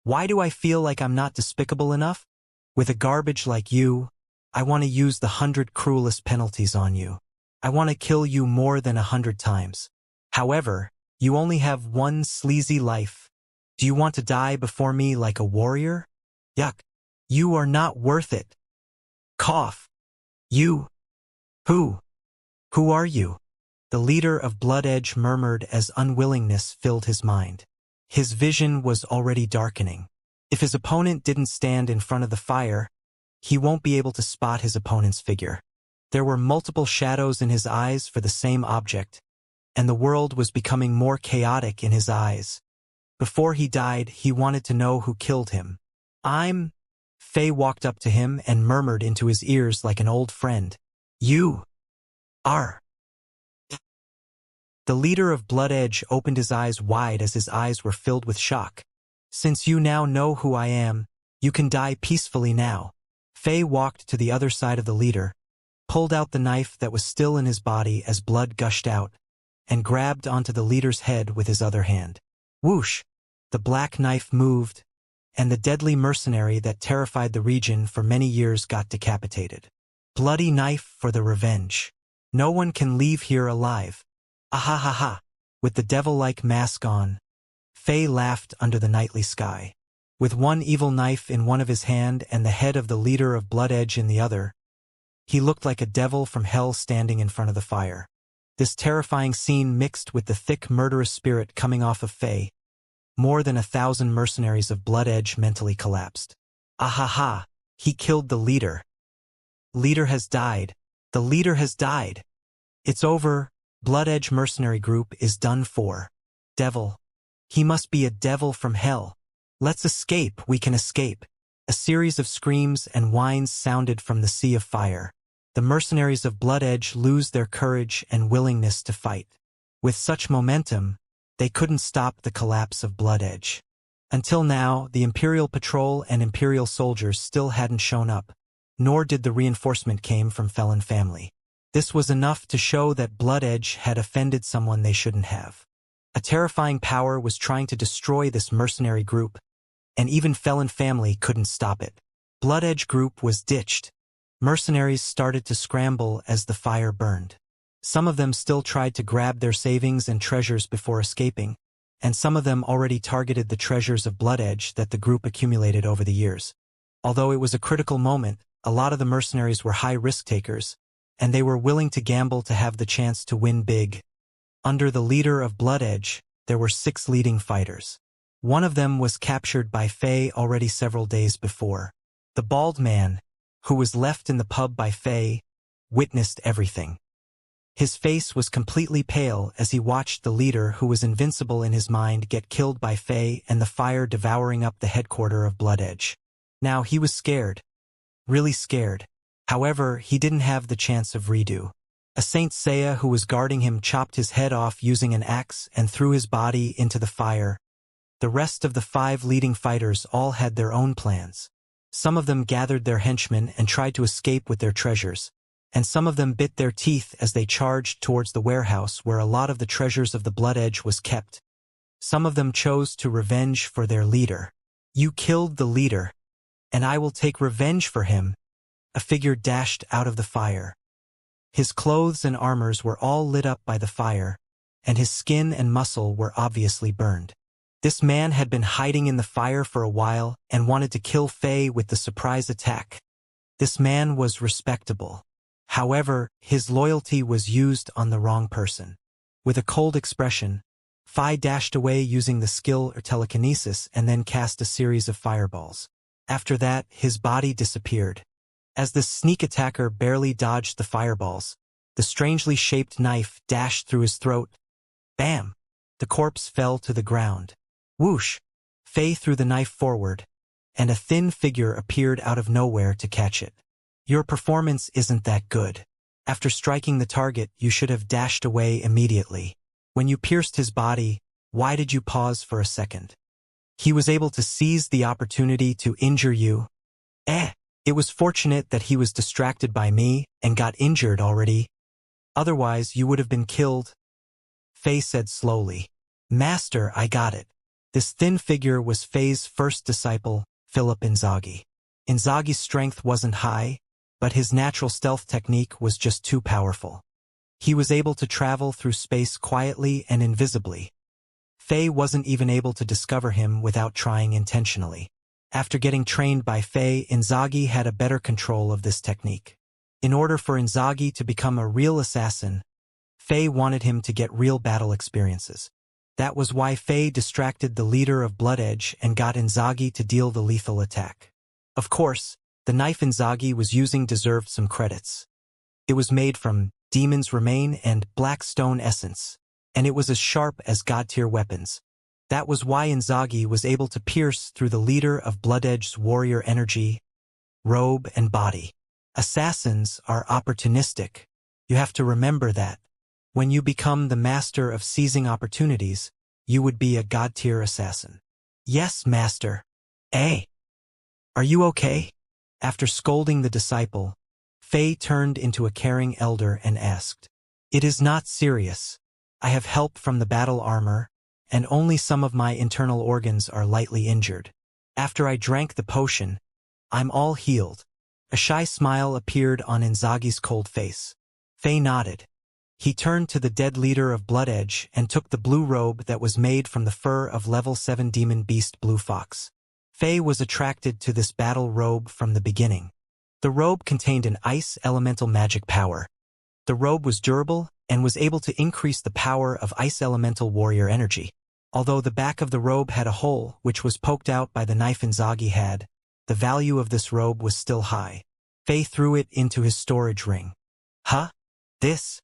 "Why do I feel like I'm not despicable enough? With a garbage like you, I want to use the 100 cruelest penalties on you. I want to kill you more than 100 times. However, you only have one sleazy life. Do you want to die before me like a warrior? Yuck. You are not worth it. Cough. You. Who are you?" The leader of Blood Edge murmured as unwillingness filled his mind. His vision was already darkening. If his opponent didn't stand in front of the fire, he won't be able to spot his opponent's figure. There were multiple shadows in his eyes for the same object, and the world was becoming more chaotic in his eyes. Before he died, he wanted to know who killed him. Fei walked up to him and murmured into his ears like an old friend. "You are." The leader of Blood Edge opened his eyes wide as his eyes were filled with shock. "Since you now know who I am, you can die peacefully now." Fei walked to the other side of the leader, pulled out the knife that was still in his body as blood gushed out, and grabbed onto the leader's head with his other hand. Whoosh! The black knife moved, and the deadly mercenary that terrified the region for many years got decapitated. Bloody knife for the revenge. No one can leave here alive. Ah ha ha. With the devil-like mask on, Fei laughed under the nightly sky. With one evil knife in one of his hand and the head of the leader of Blood Edge in the other, he looked like a devil from hell standing in front of the fire. This terrifying scene mixed with the thick murderous spirit coming off of Fei. More than 1,000 mercenaries of Blood Edge mentally collapsed. Ah ha ha, he killed the leader. Leader has died. The leader has died. It's over. Blood Edge mercenary group is done for. Devil. He must be a devil from hell. Let's escape, we can escape. A series of screams and whines sounded from the sea of fire. The mercenaries of Blood Edge lose their courage and willingness to fight. With such momentum, they couldn't stop the collapse of Blood Edge. Until now, the Imperial Patrol and Imperial soldiers still hadn't shown up, nor did the reinforcement came from Felon family. This was enough to show that Blood Edge had offended someone they shouldn't have. A terrifying power was trying to destroy this mercenary group, and even Felon family couldn't stop it. Blood Edge group was ditched. Mercenaries started to scramble as the fire burned. Some of them still tried to grab their savings and treasures before escaping, and some of them already targeted the treasures of Blood Edge that the group accumulated over the years. Although it was a critical moment, a lot of the mercenaries were high risk takers, and they were willing to gamble to have the chance to win big. Under the leader of Blood Edge, there were 6 leading fighters. One of them was captured by Faye already several days before. The bald man, who was left in the pub by Faye, witnessed everything. His face was completely pale as he watched the leader who was invincible in his mind get killed by Faye and the fire devouring up the headquarters of Blood Edge. Now he was scared. Really scared. However, he didn't have the chance of redo. A Saint Seiya who was guarding him chopped his head off using an axe and threw his body into the fire. The rest of the 5 leading fighters all had their own plans. Some of them gathered their henchmen and tried to escape with their treasures, and some of them bit their teeth as they charged towards the warehouse where a lot of the treasures of the Blood Edge was kept. Some of them chose to revenge for their leader. "You killed the leader, and I will take revenge for him," a figure dashed out of the fire. His clothes and armors were all lit up by the fire, and his skin and muscle were obviously burned. This man had been hiding in the fire for a while and wanted to kill Faye with the surprise attack. This man was respectable. However, his loyalty was used on the wrong person. With a cold expression, Faye dashed away using the skill or telekinesis and then cast a series of fireballs. After that, his body disappeared. As the sneak attacker barely dodged the fireballs, the strangely shaped knife dashed through his throat. Bam! The corpse fell to the ground. Whoosh! Faye threw the knife forward, and a thin figure appeared out of nowhere to catch it. "Your performance isn't that good. After striking the target, you should have dashed away immediately. When you pierced his body, why did you pause for a second? He was able to seize the opportunity to injure you. It was fortunate that he was distracted by me and got injured already. Otherwise, you would have been killed," Faye said slowly. "Master, I got it." This thin figure was Faye's first disciple, Philip Inzaghi. Inzaghi's strength wasn't high, but his natural stealth technique was just too powerful. He was able to travel through space quietly and invisibly. Faye wasn't even able to discover him without trying intentionally. After getting trained by Faye, Inzaghi had a better control of this technique. In order for Inzaghi to become a real assassin, Faye wanted him to get real battle experiences. That was why Faye distracted the leader of Blood Edge and got Inzaghi to deal the lethal attack. Of course, the knife Inzaghi was using deserved some credits. It was made from Demon's Remain and Black Stone Essence, and it was as sharp as God-tier weapons. That was why Inzaghi was able to pierce through the leader of Blood Edge's warrior energy, robe, and body. Assassins are opportunistic. You have to remember that. When you become the master of seizing opportunities, you would be a God-tier assassin. "Yes, master." Are you okay?" After scolding the disciple, Faye turned into a caring elder and asked, "It is not serious. I have help from the battle armor, and only some of my internal organs are lightly injured. After I drank the potion, I'm all healed." A shy smile appeared on Inzaghi's cold face. Faye nodded. He turned to the dead leader of Blood Edge and took the blue robe that was made from the fur of level 7 demon beast Blue Fox. Faye was attracted to this battle robe from the beginning. The robe contained an ice elemental magic power. The robe was durable and was able to increase the power of ice elemental warrior energy. Although the back of the robe had a hole which was poked out by the knife Inzaghi had, the value of this robe was still high. Faye threw it into his storage ring. "Huh? This?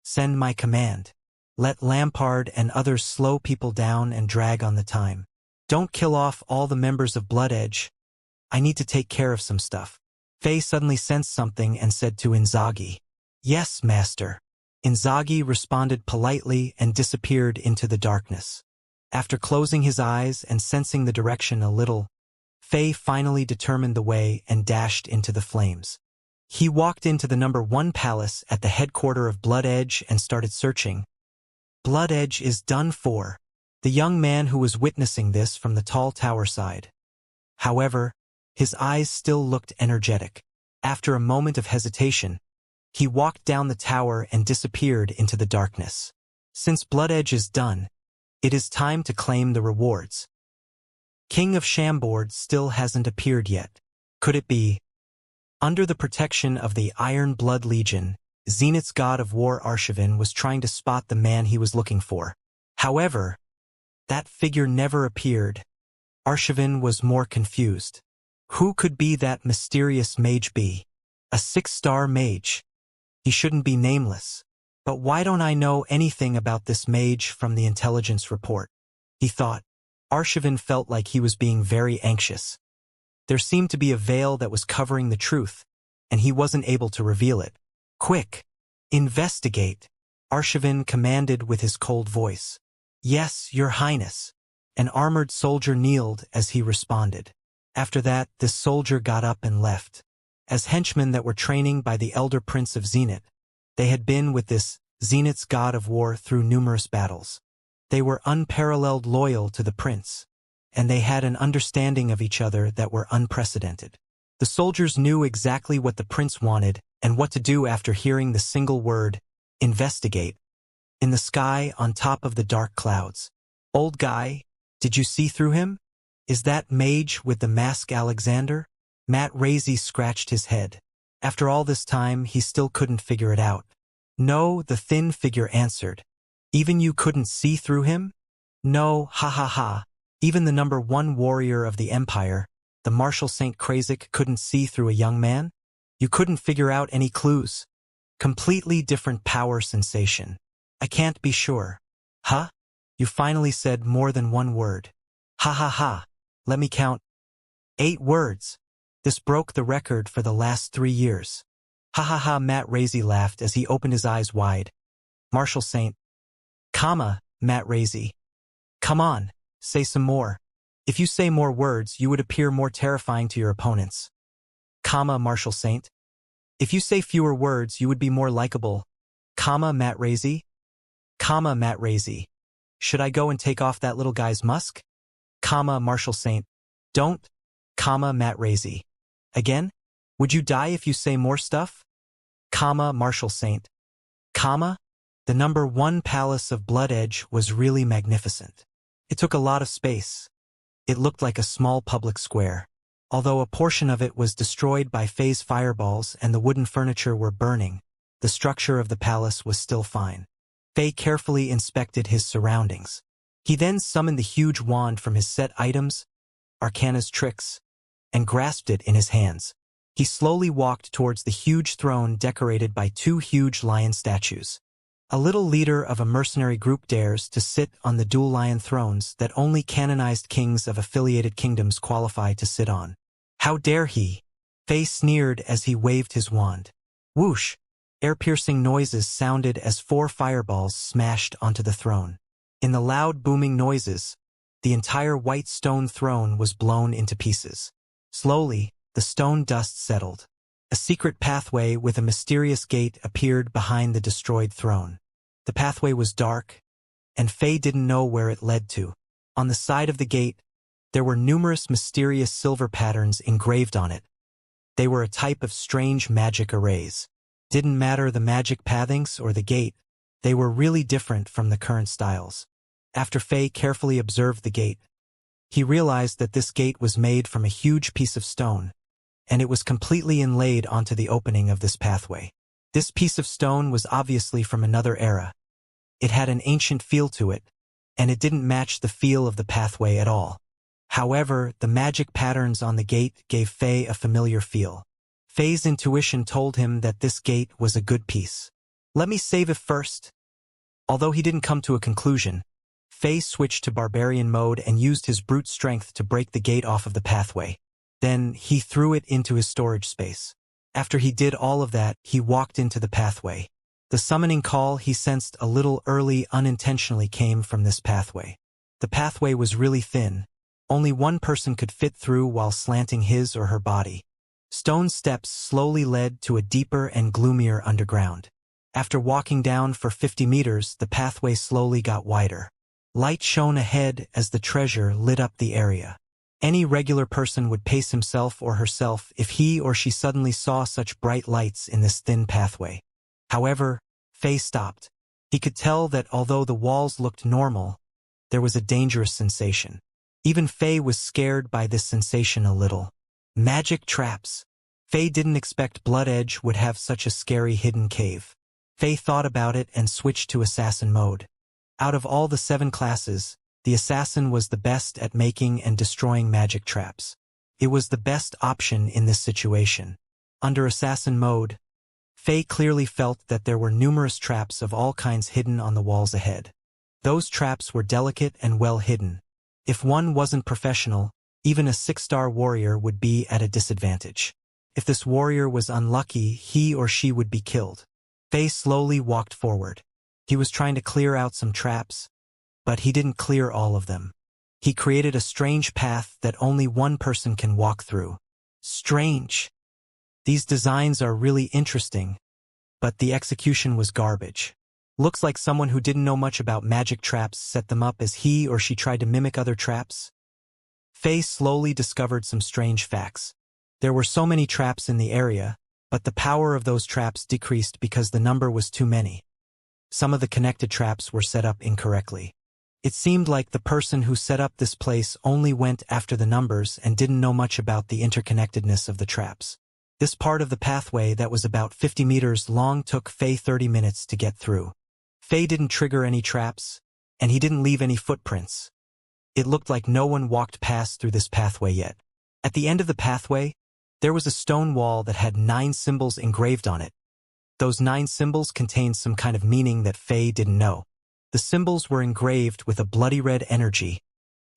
Send my command. Let Lampard and others slow people down and drag on the time. Don't kill off all the members of Blood Edge. I need to take care of some stuff." Faye suddenly sensed something and said to Inzaghi, "Yes, master." Inzaghi responded politely and disappeared into the darkness. After closing his eyes and sensing the direction a little, Fei finally determined the way and dashed into the flames. He walked into the number 1 palace at the headquarters of Blood Edge and started searching. Blood Edge is done for. The young man who was witnessing this from the tall tower sighed. However, his eyes still looked energetic. After a moment of hesitation, he walked down the tower and disappeared into the darkness. Since Blood Edge is done, it is time to claim the rewards. King of Chambord still hasn't appeared yet. Could it be? Under the protection of the Iron Blood Legion, Zenith's god of war Arshavin was trying to spot the man he was looking for. However, that figure never appeared. Arshavin was more confused. Who could be that mysterious mage be? A 6-star mage. He shouldn't be nameless. But why don't I know anything about this mage from the intelligence report? He thought. Arshavin felt like he was being very anxious. There seemed to be a veil that was covering the truth, and he wasn't able to reveal it. Quick! Investigate! Arshavin commanded with his cold voice. Yes, Your Highness. An armored soldier kneeled as he responded. After that, this soldier got up and left. As henchmen that were training by the elder prince of Zenith, they had been with this Zenith's god of war through numerous battles. They were unparalleled loyal to the prince, and they had an understanding of each other that were unprecedented. The soldiers knew exactly what the prince wanted and what to do after hearing the single word, investigate. In the sky on top of the dark clouds. Old guy, did you see through him? Is that mage with the mask Alexander? Matt Razy scratched his head. After all this time, he still couldn't figure it out. No, the thin figure answered. Even you couldn't see through him? No, ha ha ha. Even the number 1 warrior of the Empire, the Marshal St. Krasik, couldn't see through a young man? You couldn't figure out any clues? Completely different power sensation. I can't be sure. Huh? You finally said more than 1 word. Ha ha ha. Let me count. 8 words. This broke the record for the last 3 years. Ha ha ha. Matt Razy laughed as he opened his eyes wide. Marshal Saint. Matt Razy. Come on, say some more. If you say more words, you would appear more terrifying to your opponents. Marshal Saint. If you say fewer words, you would be more likable. Matt Razy. Matt Razy. Should I go and take off that little guy's musk? Marshal Saint. Don't. Matt Razy. Again? Would you die if you say more stuff? Marshal Saint. The number 1 palace of Blood Edge was really magnificent. It took a lot of space. It looked like a small public square. Although a portion of it was destroyed by phase fireballs and the wooden furniture were burning, the structure of the palace was still fine. Fei carefully inspected his surroundings. He then summoned the huge wand from his set items, Arcana's tricks, and grasped it in his hands. He slowly walked towards the huge throne decorated by 2 huge lion statues. A little leader of a mercenary group dares to sit on the dual lion thrones that only canonized kings of affiliated kingdoms qualify to sit on. How dare he? Fei sneered as he waved his wand. Whoosh! Air-piercing noises sounded as 4 fireballs smashed onto the throne. In the loud booming noises, the entire white stone throne was blown into pieces. Slowly, the stone dust settled. A secret pathway with a mysterious gate appeared behind the destroyed throne. The pathway was dark, and Fei didn't know where it led to. On the side of the gate, there were numerous mysterious silver patterns engraved on it. They were a type of strange magic arrays. Didn't matter the magic pathings or the gate, they were really different from the current styles. After Fei carefully observed the gate, he realized that this gate was made from a huge piece of stone, and it was completely inlaid onto the opening of this pathway. This piece of stone was obviously from another era. It had an ancient feel to it, and it didn't match the feel of the pathway at all. However, the magic patterns on the gate gave Fei a familiar feel. Fei's intuition told him that this gate was a good piece. Let me save it first. Although he didn't come to a conclusion, Fei switched to barbarian mode and used his brute strength to break the gate off of the pathway. Then he threw it into his storage space. After he did all of that, he walked into the pathway. The summoning call he sensed a little early unintentionally came from this pathway. The pathway was really thin. Only one person could fit through while slanting his or her body. Stone steps slowly led to a deeper and gloomier underground. After walking down for 50 meters, the pathway slowly got wider. Light shone ahead as the treasure lit up the area. Any regular person would pace himself or herself if he or she suddenly saw such bright lights in this thin pathway. However, Faye stopped. He could tell that although the walls looked normal, there was a dangerous sensation. Even Faye was scared by this sensation a little. Magic traps. Faye didn't expect Blood Edge would have such a scary hidden cave. Faye thought about it and switched to assassin mode. Out of all the 7 classes, the assassin was the best at making and destroying magic traps. It was the best option in this situation. Under assassin mode, Faye clearly felt that there were numerous traps of all kinds hidden on the walls ahead. Those traps were delicate and well hidden. If one wasn't professional, even a 6-star warrior would be at a disadvantage. If this warrior was unlucky, he or she would be killed. Faye slowly walked forward. He was trying to clear out some traps, but he didn't clear all of them. He created a strange path that only one person can walk through. Strange. These designs are really interesting, but the execution was garbage. Looks like someone who didn't know much about magic traps set them up as he or she tried to mimic other traps. Faye slowly discovered some strange facts. There were so many traps in the area, but the power of those traps decreased because the number was too many. Some of the connected traps were set up incorrectly. It seemed like the person who set up this place only went after the numbers and didn't know much about the interconnectedness of the traps. This part of the pathway that was about 50 meters long took Faye 30 minutes to get through. Faye didn't trigger any traps, and he didn't leave any footprints. It looked like no one walked past through this pathway yet. At the end of the pathway, there was a stone wall that had 9 symbols engraved on it. Those 9 symbols contained some kind of meaning that Faye didn't know. The symbols were engraved with a bloody red energy,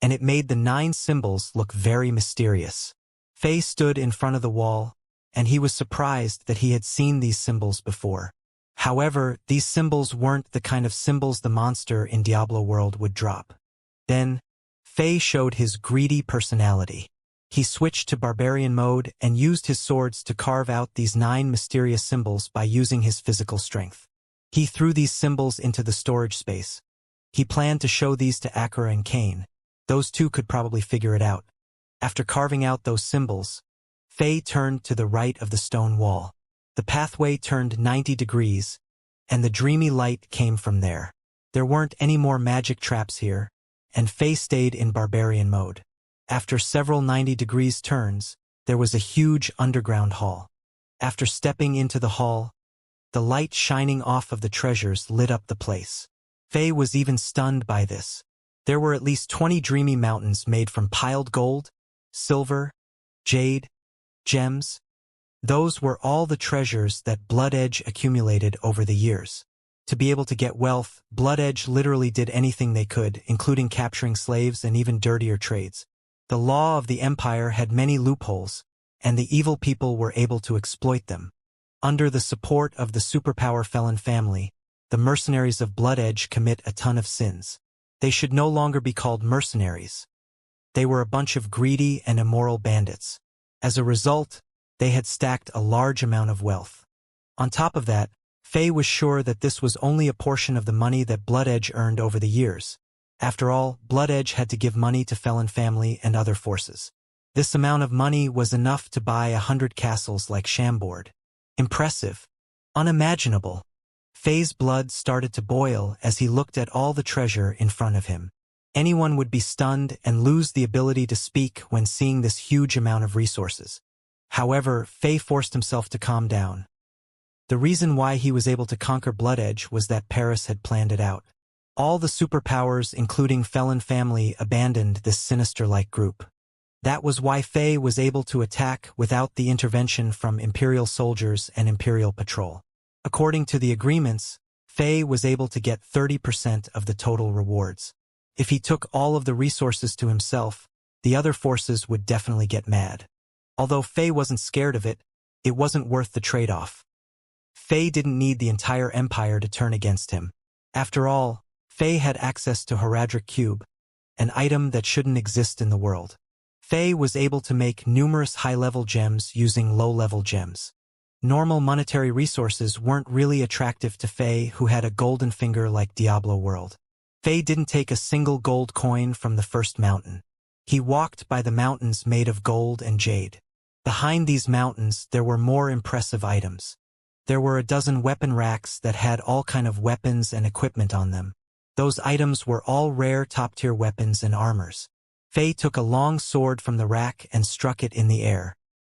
and it made the 9 symbols look very mysterious. Faye stood in front of the wall, and he was surprised that he had seen these symbols before. However, these symbols weren't the kind of symbols the monster in Diablo World would drop. Then, Faye showed his greedy personality. He switched to barbarian mode and used his swords to carve out these 9 mysterious symbols by using his physical strength. He threw these symbols into the storage space. He planned to show these to Akira and Kane. Those two could probably figure it out. After carving out those symbols, Faye turned to the right of the stone wall. The pathway turned 90 degrees, and the dreamy light came from there. There weren't any more magic traps here, and Faye stayed in barbarian mode. After several 90 degrees turns, there was a huge underground hall. After stepping into the hall, the light shining off of the treasures lit up the place. Faye was even stunned by this. There were at least 20 dreamy mountains made from piled gold, silver, jade, gems. Those were all the treasures that Blood Edge accumulated over the years. To be able to get wealth, Blood Edge literally did anything they could, including capturing slaves and even dirtier trades. The law of the Empire had many loopholes, and the evil people were able to exploit them. Under the support of the superpower Felon family, the mercenaries of Blood Edge commit a ton of sins. They should no longer be called mercenaries. They were a bunch of greedy and immoral bandits. As a result, they had stacked a large amount of wealth. On top of that, Faye was sure that this was only a portion of the money that Blood Edge earned over the years. After all, Blood Edge had to give money to Felon family and other forces. This amount of money was enough to buy 100 castles like Chambord. Impressive. Unimaginable. Faye's blood started to boil as he looked at all the treasure in front of him. Anyone would be stunned and lose the ability to speak when seeing this huge amount of resources. However, Faye forced himself to calm down. The reason why he was able to conquer Blood Edge was that Paris had planned it out. All the superpowers, including Felon family, abandoned this sinister-like group. That was why Faye was able to attack without the intervention from Imperial soldiers and Imperial patrol. According to the agreements, Faye was able to get 30% of the total rewards. If he took all of the resources to himself, the other forces would definitely get mad. Although Faye wasn't scared of it, it wasn't worth the trade-off. Fei didn't need the entire empire to turn against him. After all, Fei had access to Heradric Cube, an item that shouldn't exist in the world. Fei was able to make numerous high-level gems using low-level gems. Normal monetary resources weren't really attractive to Fei, who had a golden finger like Diablo World. Fei didn't take a single gold coin from the first mountain. He walked by the mountains made of gold and jade. Behind these mountains, there were more impressive items. There were a dozen weapon racks that had all kind of weapons and equipment on them. Those items were all rare top-tier weapons and armors. Fei took a long sword from the rack and struck it in the air.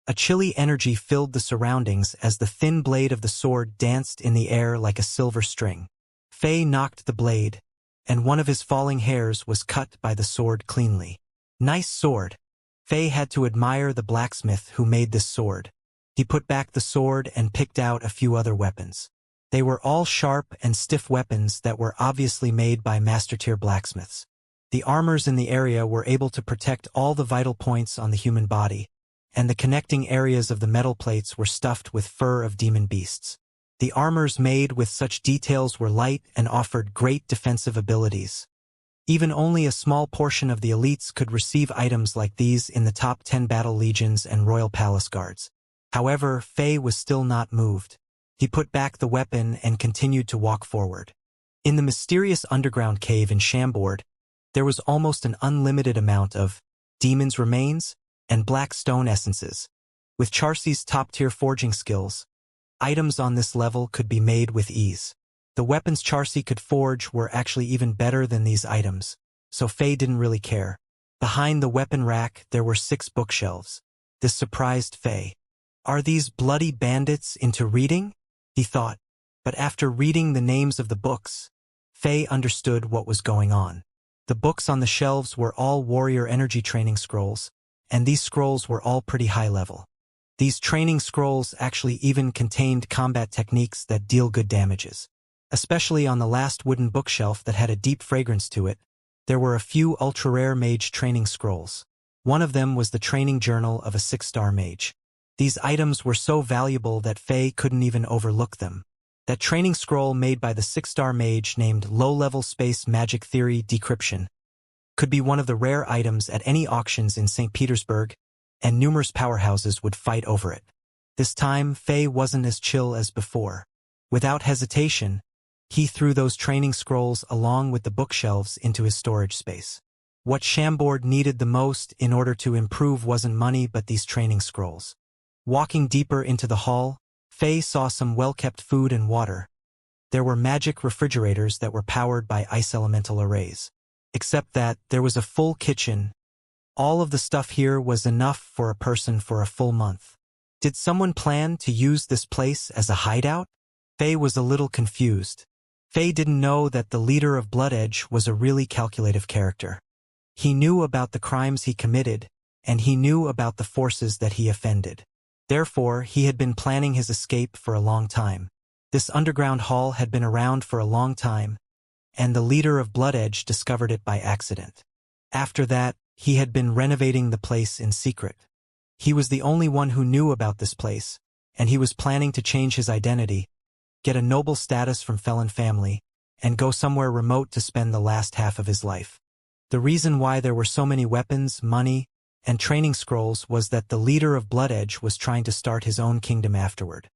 A chilly energy filled the surroundings as the thin blade of the sword danced in the air like a silver string. Fei knocked the blade, and one of his falling hairs was cut by the sword cleanly. Nice sword. Fei had to admire the blacksmith who made this sword. He put back the sword and picked out a few other weapons. They were all sharp and stiff weapons that were obviously made by master-tier blacksmiths. The armors in the area were able to protect all the vital points on the human body, and the connecting areas of the metal plates were stuffed with fur of demon beasts. The armors made with such details were light and offered great defensive abilities. Even only a small portion of the elites could receive items like these in the top 10 battle legions and royal palace guards. However, Fei was still not moved. He put back the weapon and continued to walk forward. In the mysterious underground cave in Chambord, there was almost an unlimited amount of demon's remains and black stone essences. With Charcy's top-tier forging skills, items on this level could be made with ease. The weapons Charcy could forge were actually even better than these items, so Fei didn't really care. Behind the weapon rack, there were 6 bookshelves. This surprised Fei. Are these bloody bandits into reading? He thought. But after reading the names of the books, Fei understood what was going on. The books on the shelves were all warrior energy training scrolls, and these scrolls were all pretty high level. These training scrolls actually even contained combat techniques that deal good damages. Especially on the last wooden bookshelf that had a deep fragrance to it, there were a few ultra-rare mage training scrolls. One of them was the training journal of a 6-star mage. These items were so valuable that Fei couldn't even overlook them. That training scroll made by the 6-star mage named Low-Level Space Magic Theory Decryption could be one of the rare items at any auctions in St. Petersburg, and numerous powerhouses would fight over it. This time, Fei wasn't as chill as before. Without hesitation, he threw those training scrolls along with the bookshelves into his storage space. What Chambord needed the most in order to improve wasn't money but these training scrolls. Walking deeper into the hall, Fei saw some well-kept food and water. There were magic refrigerators that were powered by ice elemental arrays. Except that there was a full kitchen. All of the stuff here was enough for a person for a full month. Did someone plan to use this place as a hideout? Fei was a little confused. Fei didn't know that the leader of Blood Edge was a really calculative character. He knew about the crimes he committed, and he knew about the forces that he offended. Therefore, he had been planning his escape for a long time. This underground hall had been around for a long time, and the leader of Blood Edge discovered it by accident. After that, he had been renovating the place in secret. He was the only one who knew about this place, and he was planning to change his identity, get a noble status from felon family, and go somewhere remote to spend the last half of his life. The reason why there were so many weapons, money, and training scrolls was that the leader of Blood Edge was trying to start his own kingdom afterward.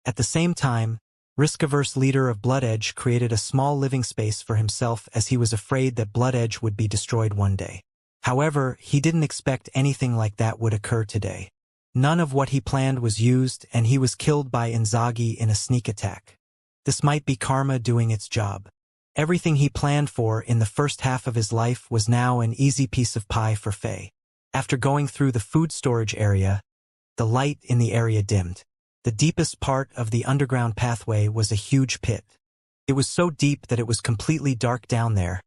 At the same time, risk-averse leader of Blood Edge created a small living space for himself as he was afraid that Blood Edge would be destroyed one day. However, he didn't expect anything like that would occur today. None of what he planned was used, and he was killed by Inzaghi in a sneak attack. This might be karma doing its job. Everything he planned for in the first half of his life was now an easy piece of pie for Fei. After going through the food storage area, the light in the area dimmed. The deepest part of the underground pathway was a huge pit. It was so deep that it was completely dark down there,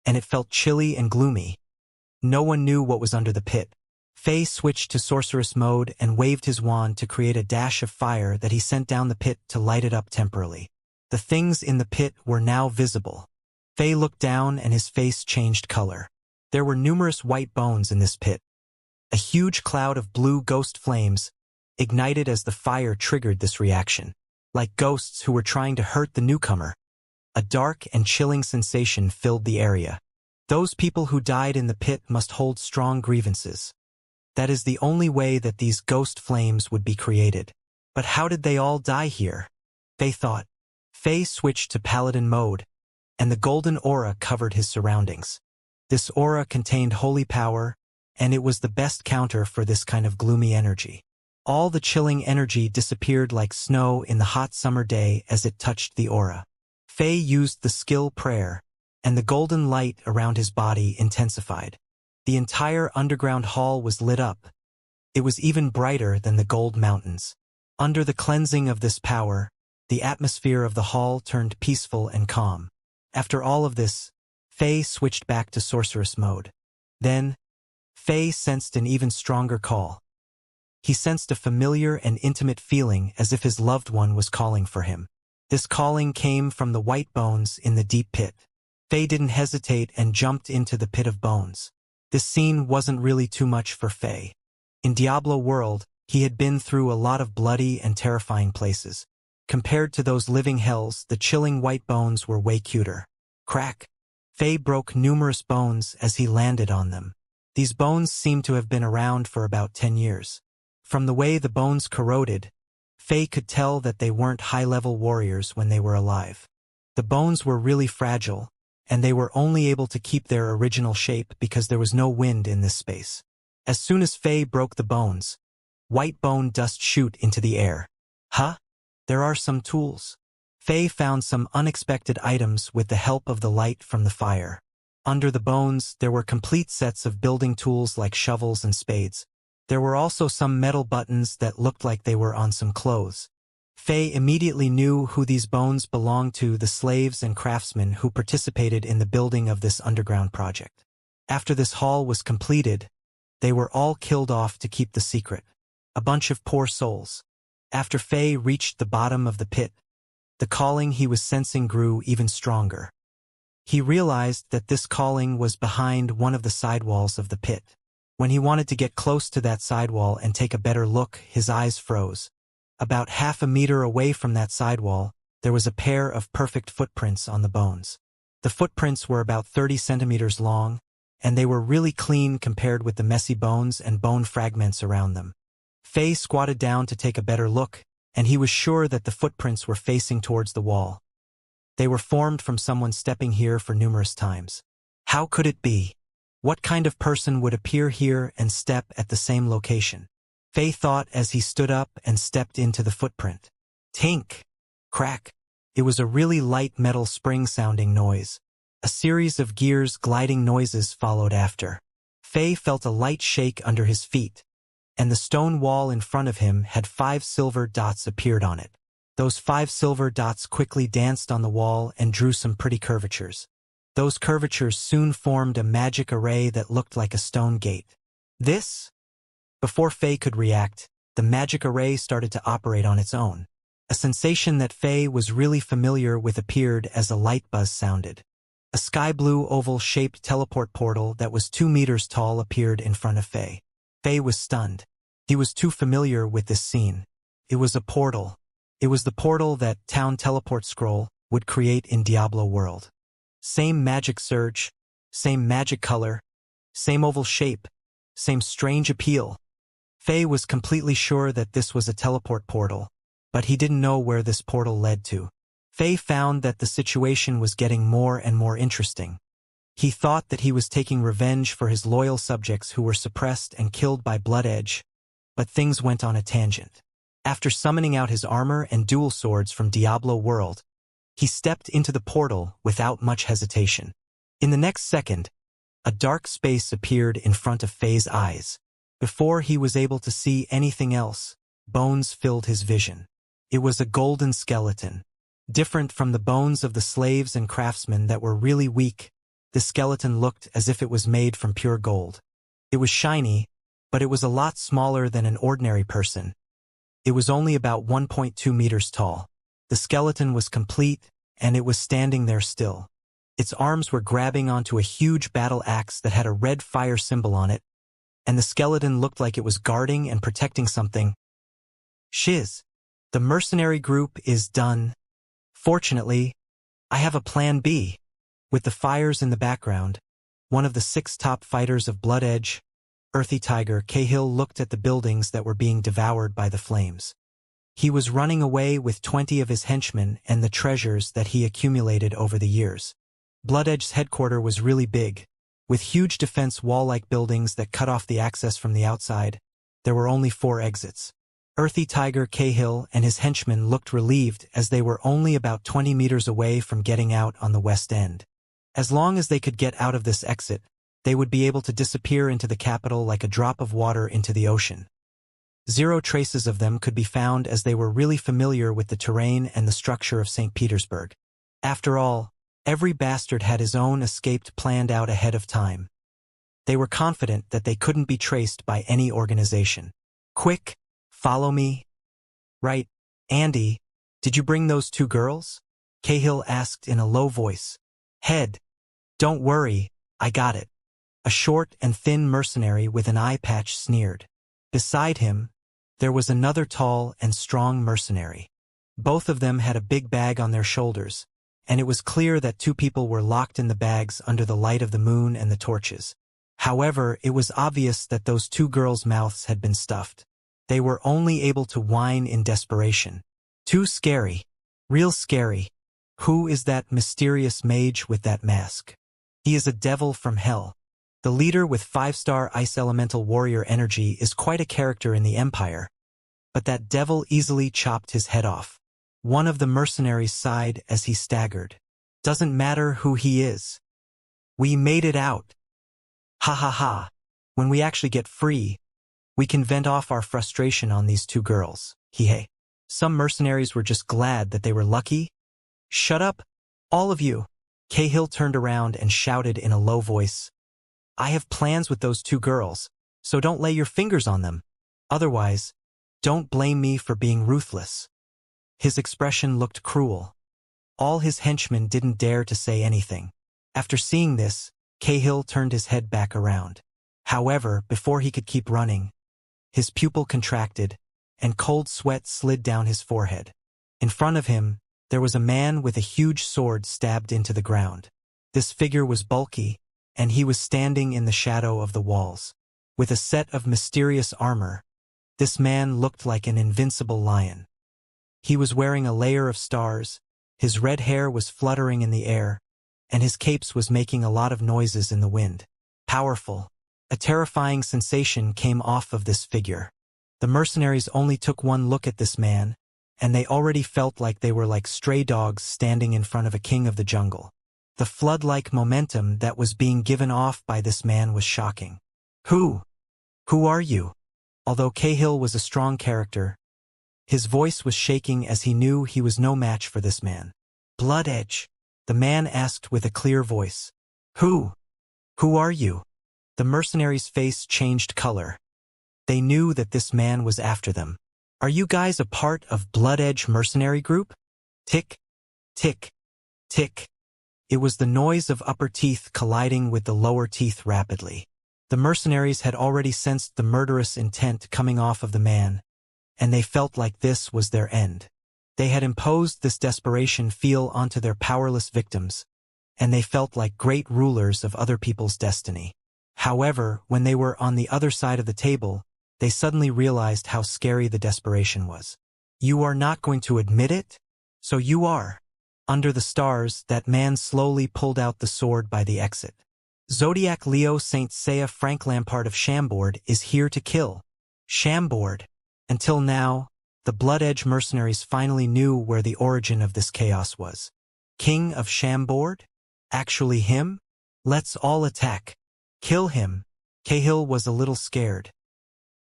and it felt chilly and gloomy. No one knew what was under the pit. Fei switched to sorceress mode and waved his wand to create a dash of fire that he sent down the pit to light it up temporarily. The things in the pit were now visible. Fei looked down and his face changed color. There were numerous white bones in this pit. A huge cloud of blue ghost flames ignited as the fire triggered this reaction. like ghosts who were trying to hurt the newcomer. A dark and chilling sensation filled the area. Those people who died in the pit must hold strong grievances. That is the only way that these ghost flames would be created. But how did they all die here? Faye thought. Faye switched to paladin mode, and the golden aura covered his surroundings. This aura contained holy power, and it was the best counter for this kind of gloomy energy. All the chilling energy disappeared like snow in the hot summer day as it touched the aura. Faye used the skill prayer, and the golden light around his body intensified. The entire underground hall was lit up. It was even brighter than the gold mountains. Under the cleansing of this power, the atmosphere of the hall turned peaceful and calm. After all of this, Faye switched back to sorceress mode. Then, Faye sensed an even stronger call. He sensed a familiar and intimate feeling as if his loved one was calling for him. This calling came from the white bones in the deep pit. Faye didn't hesitate and jumped into the pit of bones. This scene wasn't really too much for Faye. In Diablo world, he had been through a lot of bloody and terrifying places. Compared to those living hells, the chilling white bones were way cuter. Crack! Faye broke numerous bones as he landed on them. These bones seemed to have been around for about 10 years. From the way the bones corroded, Faye could tell that they weren't high-level warriors when they were alive. The bones were really fragile, and they were only able to keep their original shape because there was no wind in this space. As soon as Faye broke the bones, white bone dust shoot into the air. Huh? There are some tools. Faye found some unexpected items with the help of the light from the fire. Under the bones, there were complete sets of building tools like shovels and spades. There were also some metal buttons that looked like they were on some clothes. Faye immediately knew who these bones belonged to: the slaves and craftsmen who participated in the building of this underground project. After this haul was completed, they were all killed off to keep the secret. A bunch of poor souls. After Faye reached the bottom of the pit, the calling he was sensing grew even stronger. He realized that this calling was behind one of the sidewalls of the pit. When he wanted to get close to that sidewall and take a better look, his eyes froze. About half a meter away from that sidewall, there was a pair of perfect footprints on the bones. The footprints were about 30 centimeters long, and they were really clean compared with the messy bones and bone fragments around them. Faye squatted down to take a better look, and he was sure that the footprints were facing towards the wall. They were formed from someone stepping here for numerous times. How could it be? What kind of person would appear here and step at the same location? Faye thought as he stood up and stepped into the footprint. Tink! Crack! It was a really light metal spring-sounding noise. A series of gears gliding noises followed after. Faye felt a light shake under his feet, and the stone wall in front of him had 5 silver dots appeared on it. Those 5 silver dots quickly danced on the wall and drew some pretty curvatures. Those curvatures soon formed a magic array that looked like a stone gate. This? Before Faye could react, the magic array started to operate on its own. A sensation that Faye was really familiar with appeared as a light buzz sounded. A sky-blue oval-shaped teleport portal that was 2 meters tall appeared in front of Faye. Faye was stunned. He was too familiar with this scene. It was a portal. It was the portal that Town Teleport Scroll would create in Diablo world. Same magic surge, same magic color, same oval shape, same strange appeal. Faye was completely sure that this was a teleport portal, but he didn't know where this portal led to. Faye found that the situation was getting more and more interesting. He thought that he was taking revenge for his loyal subjects who were suppressed and killed by Blood Edge, but things went on a tangent. After summoning out his armor and dual swords from Diablo world, he stepped into the portal without much hesitation. In the next second, a dark space appeared in front of Faye's eyes. Before he was able to see anything else, bones filled his vision. It was a golden skeleton. Different from the bones of the slaves and craftsmen that were really weak, the skeleton looked as if it was made from pure gold. It was shiny, but it was a lot smaller than an ordinary person. It was only about 1.2 meters tall. The skeleton was complete, and it was standing there still. Its arms were grabbing onto a huge battle axe that had a red fire symbol on it, and the skeleton looked like it was guarding and protecting something. Shiz! The mercenary group is done. Fortunately, I have a plan B. With the fires in the background, one of the 6 top fighters of Blood Edge, Earthy Tiger Cahill, looked at the buildings that were being devoured by the flames. He was running away with 20 of his henchmen and the treasures that he accumulated over the years. Blood Edge's headquarters was really big, with huge defense wall-like buildings that cut off the access from the outside. There were only 4 exits. Earthy Tiger Cahill and his henchmen looked relieved as they were only about 20 meters away from getting out on the west end. As long as they could get out of this exit, they would be able to disappear into the capital like a drop of water into the ocean. 0 traces of them could be found as they were really familiar with the terrain and the structure of St. Petersburg. After all, every bastard had his own escape planned out ahead of time. They were confident that they couldn't be traced by any organization. Quick, follow me. Right, Andy, did you bring those 2 girls? Cahill asked in a low voice. Head, don't worry, I got it. A short and thin mercenary with an eye patch sneered. Beside him, there was another tall and strong mercenary. Both of them had a big bag on their shoulders, and it was clear that 2 people were locked in the bags under the light of the moon and the torches. However, it was obvious that those 2 girls' mouths had been stuffed. They were only able to whine in desperation. Too scary. Real scary. Who is that mysterious mage with that mask? He is a devil from hell. The leader with 5-star Ice Elemental Warrior energy is quite a character in the Empire, but that devil easily chopped his head off. One of the mercenaries sighed as he staggered. Doesn't matter who he is. We made it out. Ha ha ha. When we actually get free, we can vent off our frustration on these 2 girls. Hee. Some mercenaries were just glad that they were lucky. Shut up, all of you. Cahill turned around and shouted in a low voice. I have plans with those 2 girls, so don't lay your fingers on them. Otherwise, don't blame me for being ruthless. His expression looked cruel. All his henchmen didn't dare to say anything. After seeing this, Cahill turned his head back around. However, before he could keep running, his pupil contracted, and cold sweat slid down his forehead. In front of him, there was a man with a huge sword stabbed into the ground. This figure was bulky, and he was standing in the shadow of the walls. With a set of mysterious armor, this man looked like an invincible lion. He was wearing a layer of stars, his red hair was fluttering in the air, and his capes was making a lot of noises in the wind. Powerful. A terrifying sensation came off of this figure. The mercenaries only took one look at this man, and they already felt like they were like stray dogs standing in front of a king of the jungle. The flood-like momentum that was being given off by this man was shocking. Who are you? Although Cahill was a strong character, his voice was shaking as he knew he was no match for this man. Blood Edge, the man asked with a clear voice. Who are you? The mercenary's face changed color. They knew that this man was after them. Are you guys a part of Blood Edge mercenary group? Tick, tick, tick. It was the noise of upper teeth colliding with the lower teeth rapidly. The mercenaries had already sensed the murderous intent coming off of the man, and they felt like this was their end. They had imposed this desperation feel onto their powerless victims, and they felt like great rulers of other people's destiny. However, when they were on the other side of the table, they suddenly realized how scary the desperation was. You are not going to admit it? So you are. Under the stars, that man slowly pulled out the sword by the exit. Zodiac Leo Saint Seiya Frank Lampard of Chambord is here to kill. Chambord. Until now, the Blood Edge mercenaries finally knew where the origin of this chaos was. King of Chambord? Actually him? Let's all attack. Kill him. Cahill was a little scared.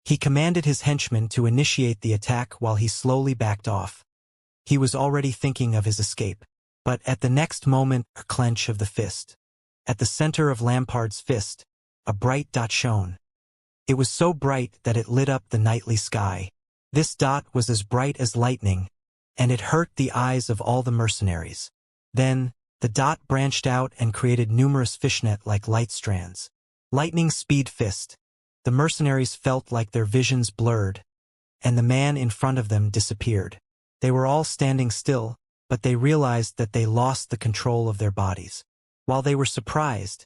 He commanded his henchmen to initiate the attack while he slowly backed off. He was already thinking of his escape. But at the next moment, a clench of the fist. At the center of Lampard's fist, a bright dot shone. It was so bright that it lit up the nightly sky. This dot was as bright as lightning, and it hurt the eyes of all the mercenaries. Then, the dot branched out and created numerous fishnet-like light strands. Lightning speed fist. The mercenaries felt like their visions blurred, and the man in front of them disappeared. They were all standing still, but they realized that they lost the control of their bodies. While they were surprised,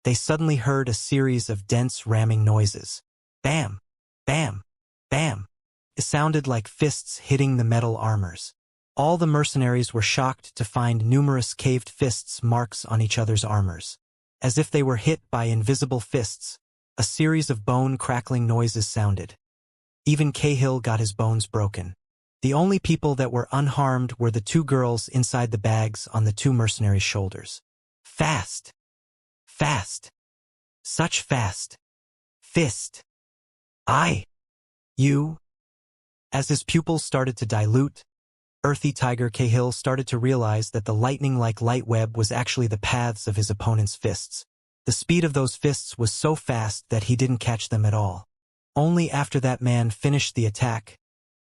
they suddenly heard a series of dense ramming noises. Bam! Bam! Bam! It sounded like fists hitting the metal armors. All the mercenaries were shocked to find numerous caved fists marks on each other's armors. As if they were hit by invisible fists, a series of bone-crackling noises sounded. Even Cahill got his bones broken. The only people that were unharmed were the two girls inside the bags on the two mercenaries' shoulders. Fast! Fast! Such fast! Fist! You! As his pupils started to dilute, Earthy Tiger Cahill started to realize that the lightning-like light web was actually the paths of his opponent's fists. The speed of those fists was so fast that he didn't catch them at all. Only after that man finished the attack,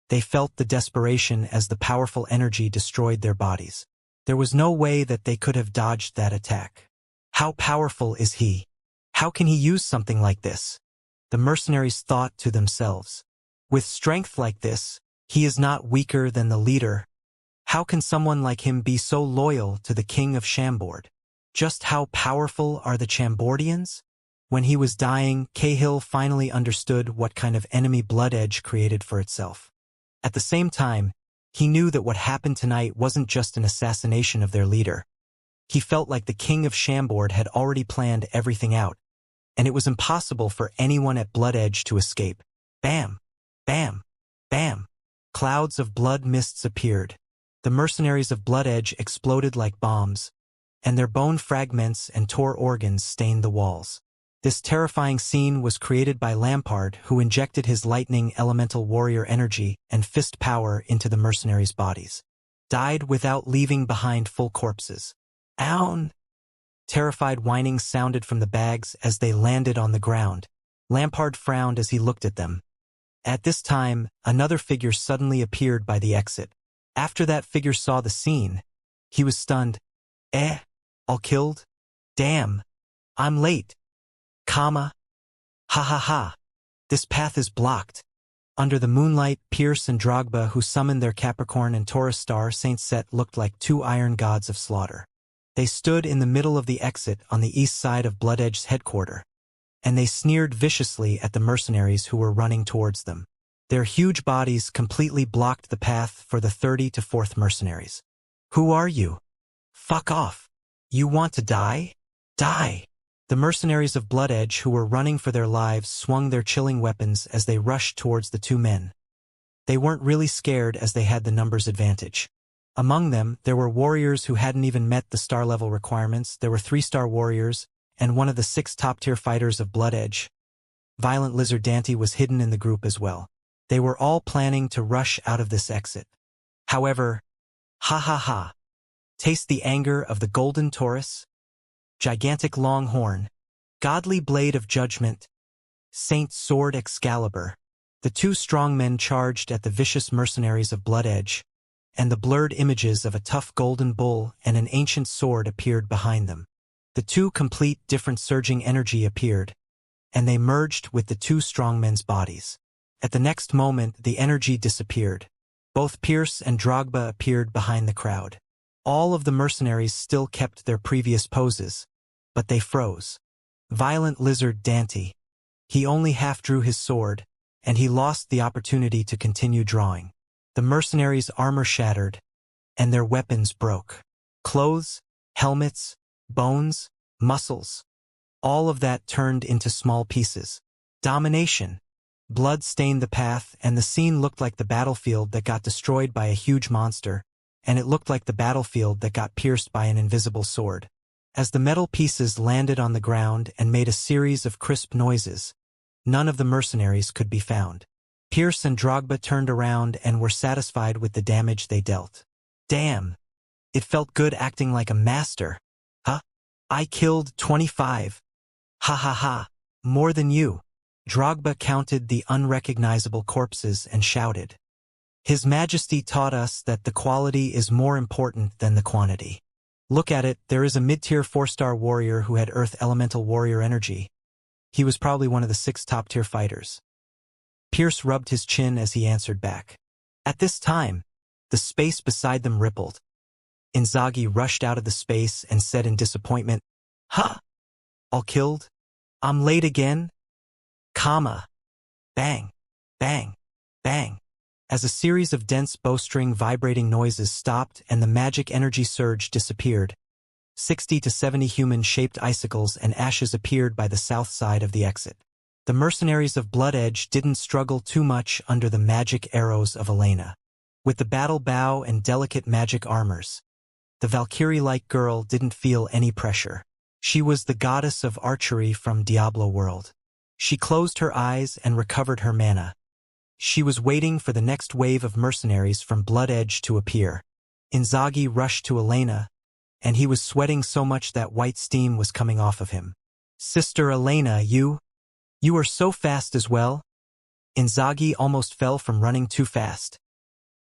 they felt the desperation as the powerful energy destroyed their bodies. There was no way that they could have dodged that attack. How powerful is he? How can he use something like this? The mercenaries thought to themselves. With strength like this, he is not weaker than the leader. How can someone like him be so loyal to the king of Chambord? Just how powerful are the Chambordians? When he was dying, Cahill finally understood what kind of enemy Blood Edge created for itself. At the same time, he knew that what happened tonight wasn't just an assassination of their leader. He felt like the king of Chambord had already planned everything out, and it was impossible for anyone at Blood Edge to escape. Bam! Bam! Bam! Clouds of blood mists appeared. The mercenaries of Blood Edge exploded like bombs, and their bone fragments and tore organs stained the walls. This terrifying scene was created by Lampard, who injected his lightning elemental warrior energy and fist power into the mercenaries' bodies. Died without leaving behind full corpses. Own! Terrified whining sounded from the bags as they landed on the ground. Lampard frowned as he looked at them. At this time, another figure suddenly appeared by the exit. After that figure saw the scene, he was stunned. All killed? Damn! I'm late! Ha ha ha! This path is blocked. Under the moonlight, Pierce and Drogba, who summoned their Capricorn and Taurus star Saint Set, looked like two iron gods of slaughter. They stood in the middle of the exit on the east side of Blood Edge's headquarters, and they sneered viciously at the mercenaries who were running towards them. Their huge bodies completely blocked the path for the 30 to 4th mercenaries. Who are you? Fuck off. You want to die? Die! The mercenaries of Blood Edge who were running for their lives swung their chilling weapons as they rushed towards the two men. They weren't really scared as they had the numbers advantage. Among them, there were warriors who hadn't even met the star-level requirements. There were 3-star warriors, and one of the 6 top-tier fighters of Blood Edge. Violent Lizard Dante was hidden in the group as well. They were all planning to rush out of this exit. However, ha ha ha. Taste the anger of the Golden Taurus, Gigantic Longhorn, Godly Blade of Judgment, Saint Sword Excalibur. The two strong men charged at the vicious mercenaries of Blood Edge, and the blurred images of a tough golden bull and an ancient sword appeared behind them. The two complete different surging energy appeared, and they merged with the two strong men's bodies. At the next moment, the energy disappeared. Both Pierce and Drogba appeared behind the crowd. All of the mercenaries still kept their previous poses, but they froze. Violent Lizard Dante. He only half drew his sword, and he lost the opportunity to continue drawing. The mercenaries' armor shattered, and their weapons broke. Clothes, helmets, bones, muscles. All of that turned into small pieces. Domination. Blood stained the path, and the scene looked like the battlefield that got destroyed by a huge monster, and it looked like the battlefield that got pierced by an invisible sword. As the metal pieces landed on the ground and made a series of crisp noises, none of the mercenaries could be found. Pierce and Drogba turned around and were satisfied with the damage they dealt. Damn! It felt good acting like a master. Huh? I killed 25. Ha ha ha! More than you. Drogba counted the unrecognizable corpses and shouted. His Majesty taught us that the quality is more important than the quantity. Look at it, there is a mid-tier 4-star warrior who had Earth Elemental Warrior energy. He was probably one of the 6 top-tier fighters. Pierce rubbed his chin as he answered back. At this time, the space beside them rippled. Inzaghi rushed out of the space and said in disappointment, "Huh? All killed? I'm late again?" Comma. Bang, bang, bang. As a series of dense bowstring vibrating noises stopped and the magic energy surge disappeared, 60 to 70 human-shaped icicles and ashes appeared by the south side of the exit. The mercenaries of Blood Edge didn't struggle too much under the magic arrows of Elena. With the battle bow and delicate magic armors, the Valkyrie-like girl didn't feel any pressure. She was the goddess of archery from Diablo World. She closed her eyes and recovered her mana. She was waiting for the next wave of mercenaries from Blood Edge to appear. Inzaghi rushed to Elena, and he was sweating so much that white steam was coming off of him. "Sister Elena, you are so fast as well." Inzaghi almost fell from running too fast.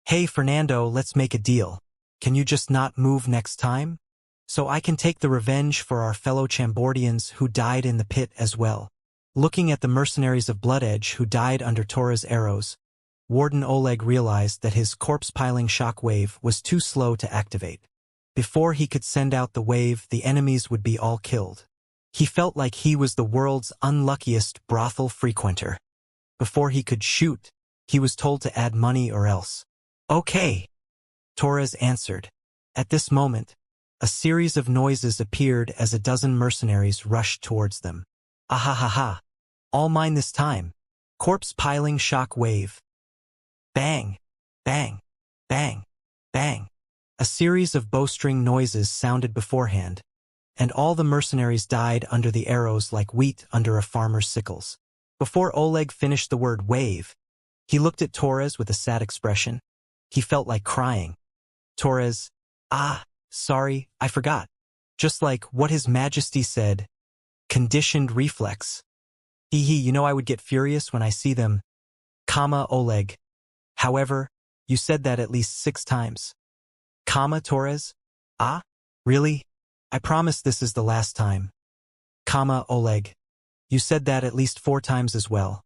"Hey Fernando, let's make a deal. Can you just not move next time? So I can take the revenge for our fellow Chambordians who died in the pit as well." Looking at the mercenaries of Blood Edge who died under Tora's arrows, Warden Oleg realized that his corpse-piling shock wave was too slow to activate. Before he could send out the wave, the enemies would be all killed. He felt like he was the world's unluckiest brothel frequenter. Before he could shoot, he was told to add money or else. "Okay," Torres answered. At this moment, a series of noises appeared as a dozen mercenaries rushed towards them. "Ahahaha! All mine this time." Corpse-piling shock wave. Bang, bang, bang, bang. A series of bowstring noises sounded beforehand, and all the mercenaries died under the arrows like wheat under a farmer's sickles. Before Oleg finished the word wave, he looked at Torres with a sad expression. He felt like crying. Torres, sorry, I forgot. Just like what His Majesty said. Conditioned reflex. I would get furious when I see them. Oleg. However, you said that at least 6 times. Torres? Really? I promise this is the last time. Oleg. You said that at least 4 times as well.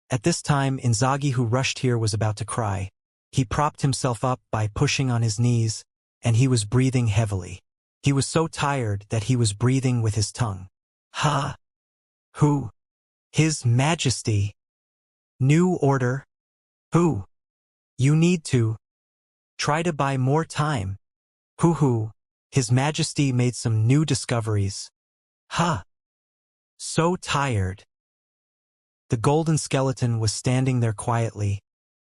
At this time, Inzaghi, who rushed here, was about to cry. He propped himself up by pushing on his knees, and he was breathing heavily. He was so tired that he was breathing with his tongue. Who? His Majesty. New order. Who? You need to try to buy more time. Who? His Majesty made some new discoveries. So tired. The golden skeleton was standing there quietly,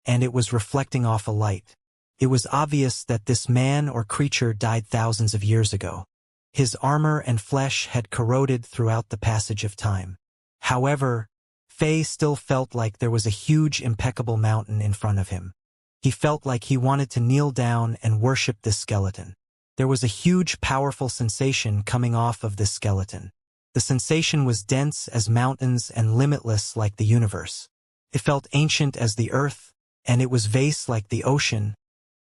and it was reflecting off a light. It was obvious that this man or creature died thousands of years ago. His armor and flesh had corroded throughout the passage of time. However, Faye still felt like there was a huge, impeccable mountain in front of him. He felt like he wanted to kneel down and worship this skeleton. There was a huge, powerful sensation coming off of this skeleton. The sensation was dense as mountains and limitless like the universe. It felt ancient as the earth, and it was vast like the ocean.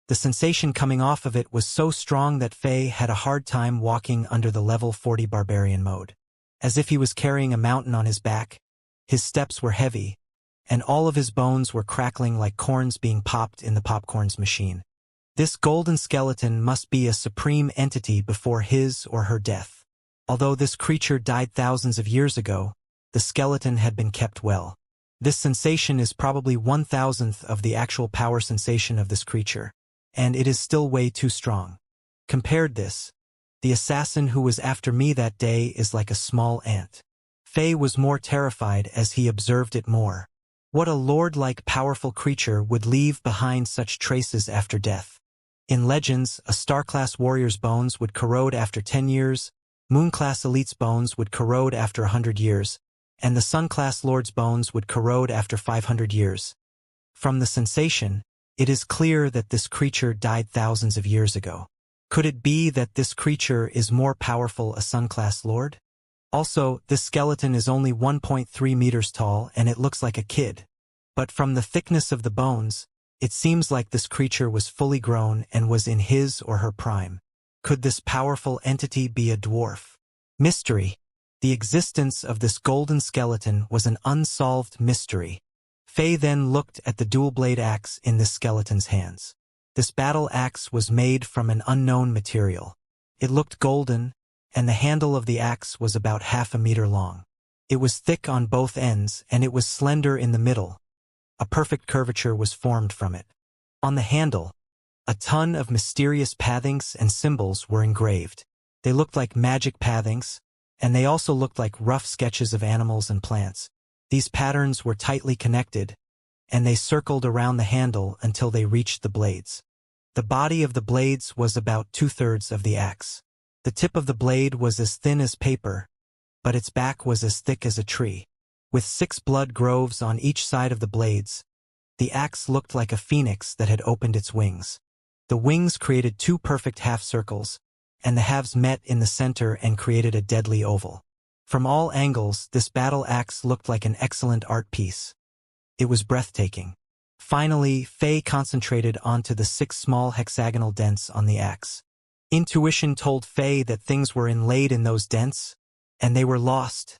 The sensation coming off of it was so strong that Faye had a hard time walking under the level 40 barbarian mode. As if he was carrying a mountain on his back, his steps were heavy, and all of his bones were crackling like corns being popped in the popcorns machine. This golden skeleton must be a supreme entity before his or her death. Although this creature died thousands of years ago, the skeleton had been kept well. This sensation is probably 1,000th of the actual power sensation of this creature, and it is still way too strong. Compared this, the assassin who was after me that day is like a small ant. Faye was more terrified as he observed it more. What a lord-like powerful creature would leave behind such traces after death? In Legends, a star-class warrior's bones would corrode after 10 years, moon-class elite's bones would corrode after 100 years, and the sun-class lord's bones would corrode after 500 years. From the sensation, it is clear that this creature died thousands of years ago. Could it be that this creature is more powerful a sun-class lord? Also, this skeleton is only 1.3 meters tall and it looks like a kid. But from the thickness of the bones, it seems like this creature was fully grown and was in his or her prime. Could this powerful entity be a dwarf? Mystery. The existence of this golden skeleton was an unsolved mystery. Fei then looked at the dual-blade axe in this skeleton's hands. This battle axe was made from an unknown material. It looked golden, and the handle of the axe was about half a meter long. It was thick on both ends, and it was slender in the middle. A perfect curvature was formed from it. On the handle, a ton of mysterious pathings and symbols were engraved. They looked like magic pathings, and they also looked like rough sketches of animals and plants. These patterns were tightly connected, and they circled around the handle until they reached the blades. The body of the blades was about 2/3 of the axe. The tip of the blade was as thin as paper, but its back was as thick as a tree. With 6 blood groves on each side of the blades, the axe looked like a phoenix that had opened its wings. The wings created 2 perfect half circles, and the halves met in the center and created a deadly oval. From all angles, this battle axe looked like an excellent art piece. It was breathtaking. Finally, Fei concentrated onto the 6 small hexagonal dents on the axe. Intuition told Fei that things were inlaid in those dents, and they were lost.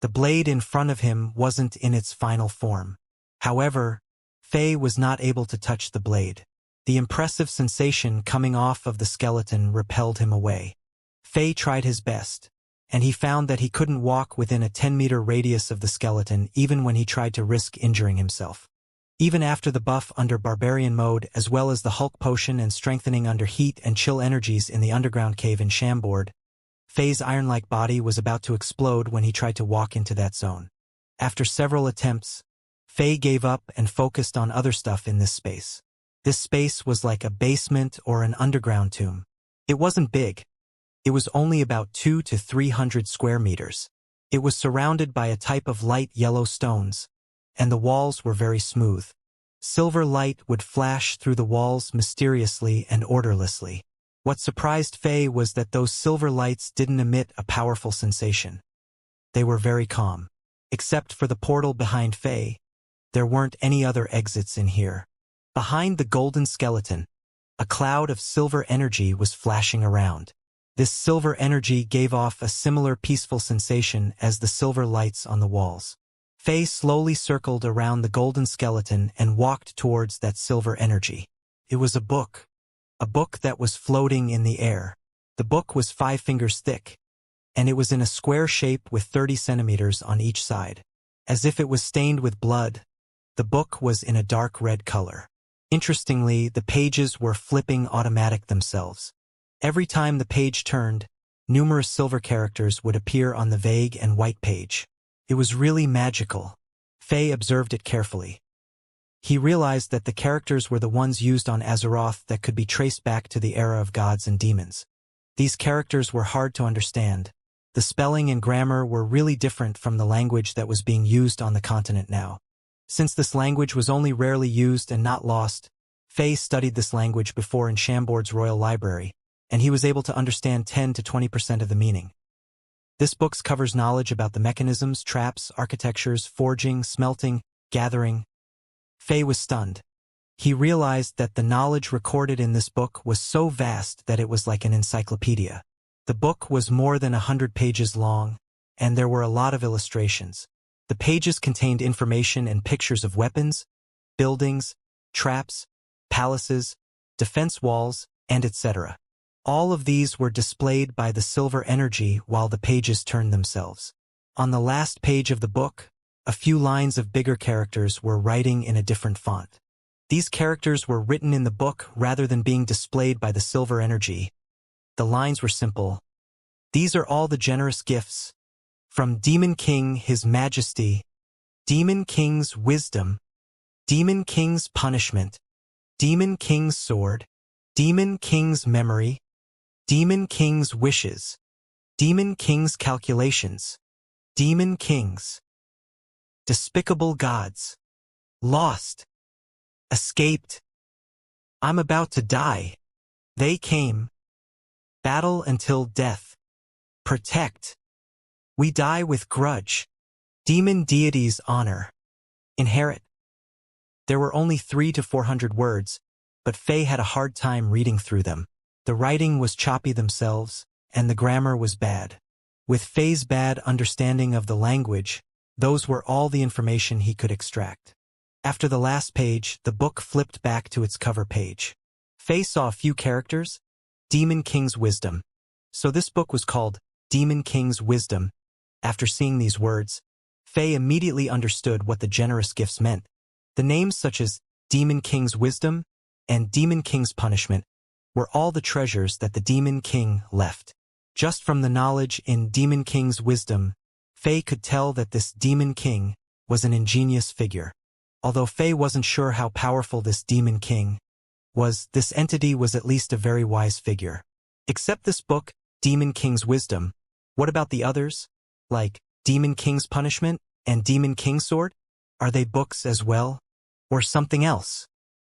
The blade in front of him wasn't in its final form. However, Fei was not able to touch the blade. The impressive sensation coming off of the skeleton repelled him away. Fei tried his best, and he found that he couldn't walk within a 10-meter radius of the skeleton even when he tried to risk injuring himself. Even after the buff under Barbarian mode, as well as the Hulk potion and strengthening under heat and chill energies in the underground cave in Shambord, Fei's iron-like body was about to explode when he tried to walk into that zone. After several attempts, Fei gave up and focused on other stuff in this space. This space was like a basement or an underground tomb. It wasn't big. It was only about 200 to 300 square meters. It was surrounded by a type of light yellow stones, and the walls were very smooth. Silver light would flash through the walls mysteriously and orderlessly. What surprised Fei was that those silver lights didn't emit a powerful sensation. They were very calm. Except for the portal behind Fei, there weren't any other exits in here. Behind the golden skeleton, a cloud of silver energy was flashing around. This silver energy gave off a similar peaceful sensation as the silver lights on the walls. Fei slowly circled around the golden skeleton and walked towards that silver energy. It was a book that was floating in the air. The book was 5 fingers thick, and it was in a square shape with 30 centimeters on each side. As if it was stained with blood, the book was in a dark red color. Interestingly, the pages were flipping automatic themselves. Every time the page turned, numerous silver characters would appear on the vague and white page. It was really magical. Fei observed it carefully. He realized that the characters were the ones used on Azeroth that could be traced back to the era of gods and demons. These characters were hard to understand. The spelling and grammar were really different from the language that was being used on the continent now. Since this language was only rarely used and not lost, Fei studied this language before in Shambord's Royal Library, and he was able to understand 10 to 20% of the meaning. This book covers knowledge about the mechanisms, traps, architectures, forging, smelting, gathering. Fei was stunned. He realized that the knowledge recorded in this book was so vast that it was like an encyclopedia. The book was more than 100 pages long, and there were a lot of illustrations. The pages contained information and pictures of weapons, buildings, traps, palaces, defense walls, and etc. All of these were displayed by the silver energy while the pages turned themselves. On the last page of the book, a few lines of bigger characters were writing in a different font. These characters were written in the book rather than being displayed by the silver energy. The lines were simple. These are all the generous gifts. From Demon King, His Majesty, Demon King's Wisdom, Demon King's Punishment, Demon King's Sword, Demon King's Memory, Demon King's Wishes, Demon King's Calculations, Demon Kings, Despicable Gods, Lost, Escaped, I'm about to die, They came, Battle until death, Protect, We die with grudge, Demon Deity's Honor, Inherit. There were only 300 to 400 words, but Fei had a hard time reading through them. The writing was choppy themselves, and the grammar was bad. With Fei's bad understanding of the language, those were all the information he could extract. After the last page, the book flipped back to its cover page. Faye saw a few characters. Demon King's Wisdom. So this book was called Demon King's Wisdom. After seeing these words, Faye immediately understood what the generous gifts meant. The names such as Demon King's Wisdom and Demon King's Punishment were all the treasures that the Demon King left. Just from the knowledge in Demon King's Wisdom, Faye could tell that this Demon King was an ingenious figure. Although Faye wasn't sure how powerful this Demon King was, this entity was at least a very wise figure. Except this book, Demon King's Wisdom, what about the others? Like Demon King's Punishment and Demon King's Sword? Are they books as well? Or something else?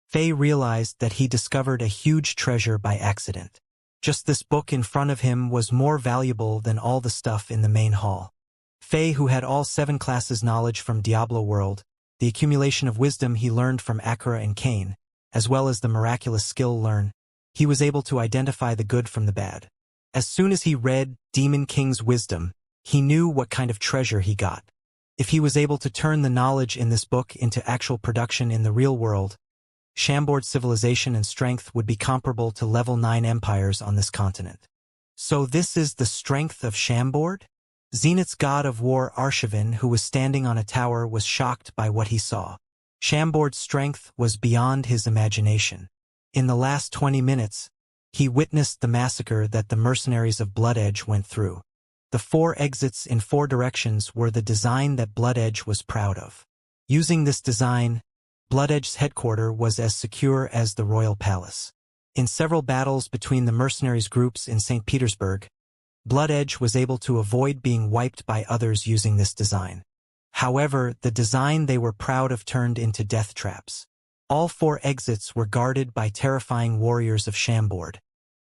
Faye realized that he discovered a huge treasure by accident. Just this book in front of him was more valuable than all the stuff in the main hall. Faye, who had all 7 classes knowledge from Diablo World, the accumulation of wisdom he learned from Akira and Cain, as well as the miraculous skill learn, he was able to identify the good from the bad. As soon as he read Demon King's Wisdom, he knew what kind of treasure he got. If he was able to turn the knowledge in this book into actual production in the real world, Chambord's civilization and strength would be comparable to level 9 empires on this continent. So this is the strength of Chambord? Zenith's god of war Arshavin, who was standing on a tower, was shocked by what he saw. Chambord's strength was beyond his imagination. In the last 20 minutes, he witnessed the massacre that the mercenaries of Blood Edge went through. The 4 exits in 4 directions were the design that Blood Edge was proud of. Using this design, Blood Edge's headquarters was as secure as the royal palace. In several battles between the mercenaries groups in St. Petersburg, Blood Edge was able to avoid being wiped by others using this design. However, the design they were proud of turned into death traps. All 4 exits were guarded by terrifying warriors of Chambord.